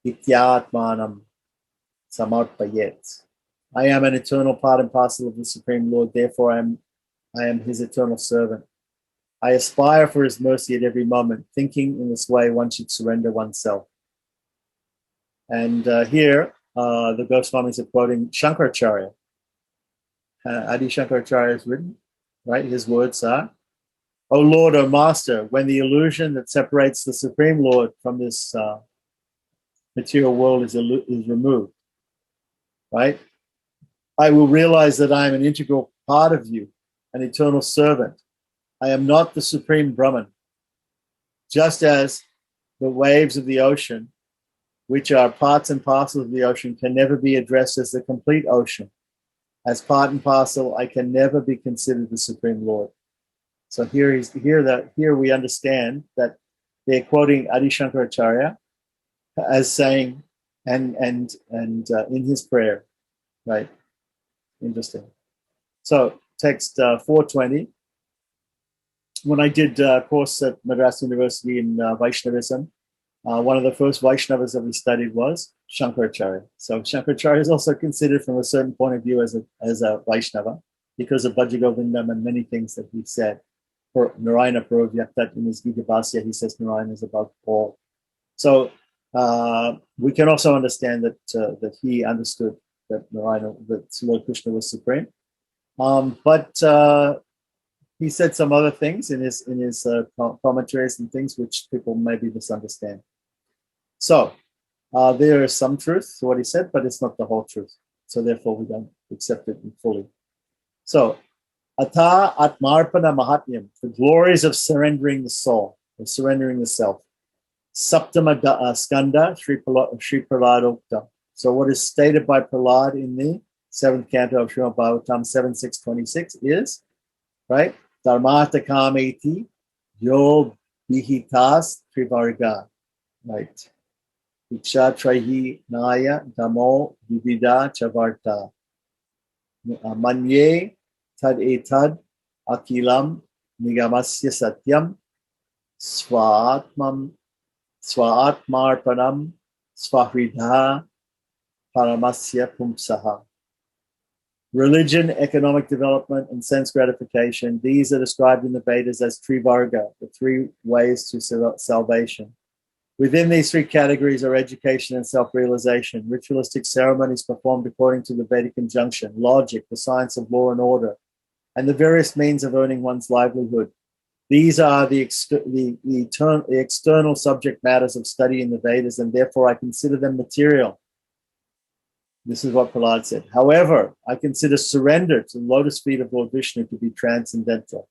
Ityatmanam samarpayet. I am an eternal part and parcel of the Supreme Lord, therefore I am his eternal servant. I aspire for his mercy at every moment. Thinking in this way, one should surrender oneself. And here, the Goswamis are quoting Shankaracharya. Adi Shankaracharya has written, right? His words are, "O Lord, O Master, when the illusion that separates the Supreme Lord from this material world is removed, right? I will realize that I am an integral part of you, an eternal servant. I am not the Supreme Brahman. Just as the waves of the ocean, which are parts and parcels of the ocean, can never be addressed as the complete ocean. As part and parcel, I can never be considered the Supreme Lord." So here we understand that they're quoting Adi Shankaracharya as saying, and in his prayer, right? Interesting. So text 420. When I did a course at Madras University in Vaishnavism, one of the first Vaishnavas that we studied was Shankaracharya. So Shankaracharya is also considered from a certain point of view as a Vaishnava because of Bhajagovindam and many things that he said. For Narayana Pravyaktat in his Gita Bhasya, he says Narayana is above all. So We can also understand that he understood that Narayana, that Lord Krishna was supreme. But he said some other things in his commentaries and things which people maybe misunderstand. So there is some truth to what he said, but it's not the whole truth. So therefore, we don't accept it fully. So, Ata Atmarpana Mahatmyam, the glories of surrendering the soul, of surrendering the self. Saptama Skanda, Sri Prahlad. So what is stated by Prahlad in the 7th canto of Srimad Bhagavatam 7.6.26 is, right? Dharmata Kameti Yo Vihitas Trivarga, right? Iksha Trahi Naya Damo Vivida Chavarta. Manye Tad Etad Akilam Nigamasya Satyam Swaatmarpanam Swahridha Paramasya Pumsaha. Religion, economic development, and sense gratification, these are described in the Vedas as Trivarga, the three ways to salvation. Within these three categories are education and self-realization, ritualistic ceremonies performed according to the Vedic injunction, logic, the science of law and order, and the various means of earning one's livelihood. These are the external subject matters of study in the Vedas, and therefore I consider them material. This is what Prahlad said. However, I consider surrender to the lotus feet of Lord Vishnu to be transcendental.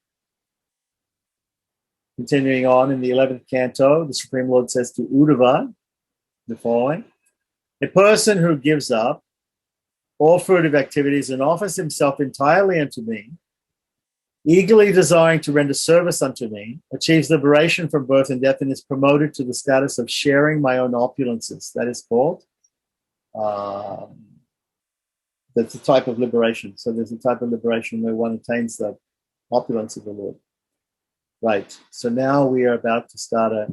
Continuing on in the 11th canto, the Supreme Lord says to Uddhava the following: a person who gives up all fruitive activities and offers himself entirely unto me, eagerly desiring to render service unto me, achieves liberation from birth and death and is promoted to the status of sharing my own opulences. That is called, that's a type of liberation. So there's a type of liberation where one attains the opulence of the Lord. Right. So now we are about to start a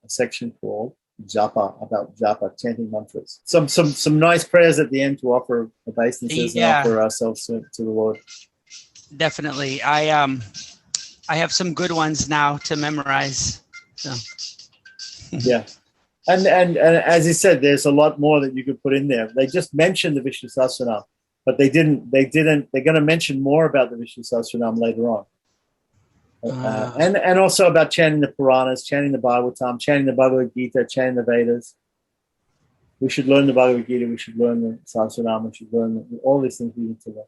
section called Japa, about Japa, chanting mantras. Some nice prayers at the end to offer obeisances and offer ourselves to the Lord. Definitely. I have some good ones now to memorize. So. Yeah. And as he said, there's a lot more that you could put in there. They just mentioned the Vishnu Sahasranam, but they're going to mention more about the Vishnu Sahasranam later on. And also about chanting the Puranas, chanting the Bhagavatam, chanting the Bhagavad Gita, chanting the Vedas. We should learn the Bhagavad Gita, we should learn the Sahasranam, we should learn all these things we need to learn.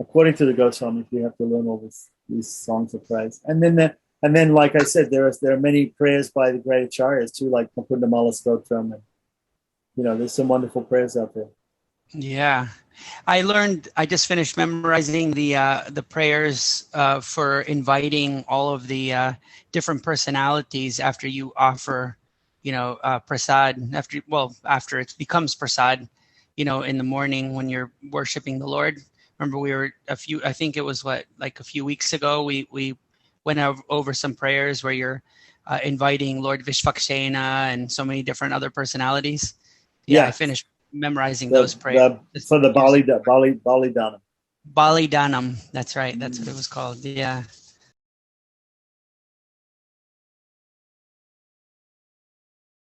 According to the Goswamis, we have to learn all these songs of praise. And then, like I said, there are many prayers by the great acharyas too, like Mukundamala Stotram, and there's some wonderful prayers out there. Yeah, I just finished memorizing the prayers for inviting all of the different personalities after you offer, prasad, after it becomes prasad, in the morning when you're worshiping the Lord. Remember, we were a few weeks ago, we went over some prayers where you're inviting Lord Vishvakshena and so many different other personalities. Yeah. I finished memorizing those prayers. For the Bali Danam. Bali Danam. That's right. That's what it was called. Yeah.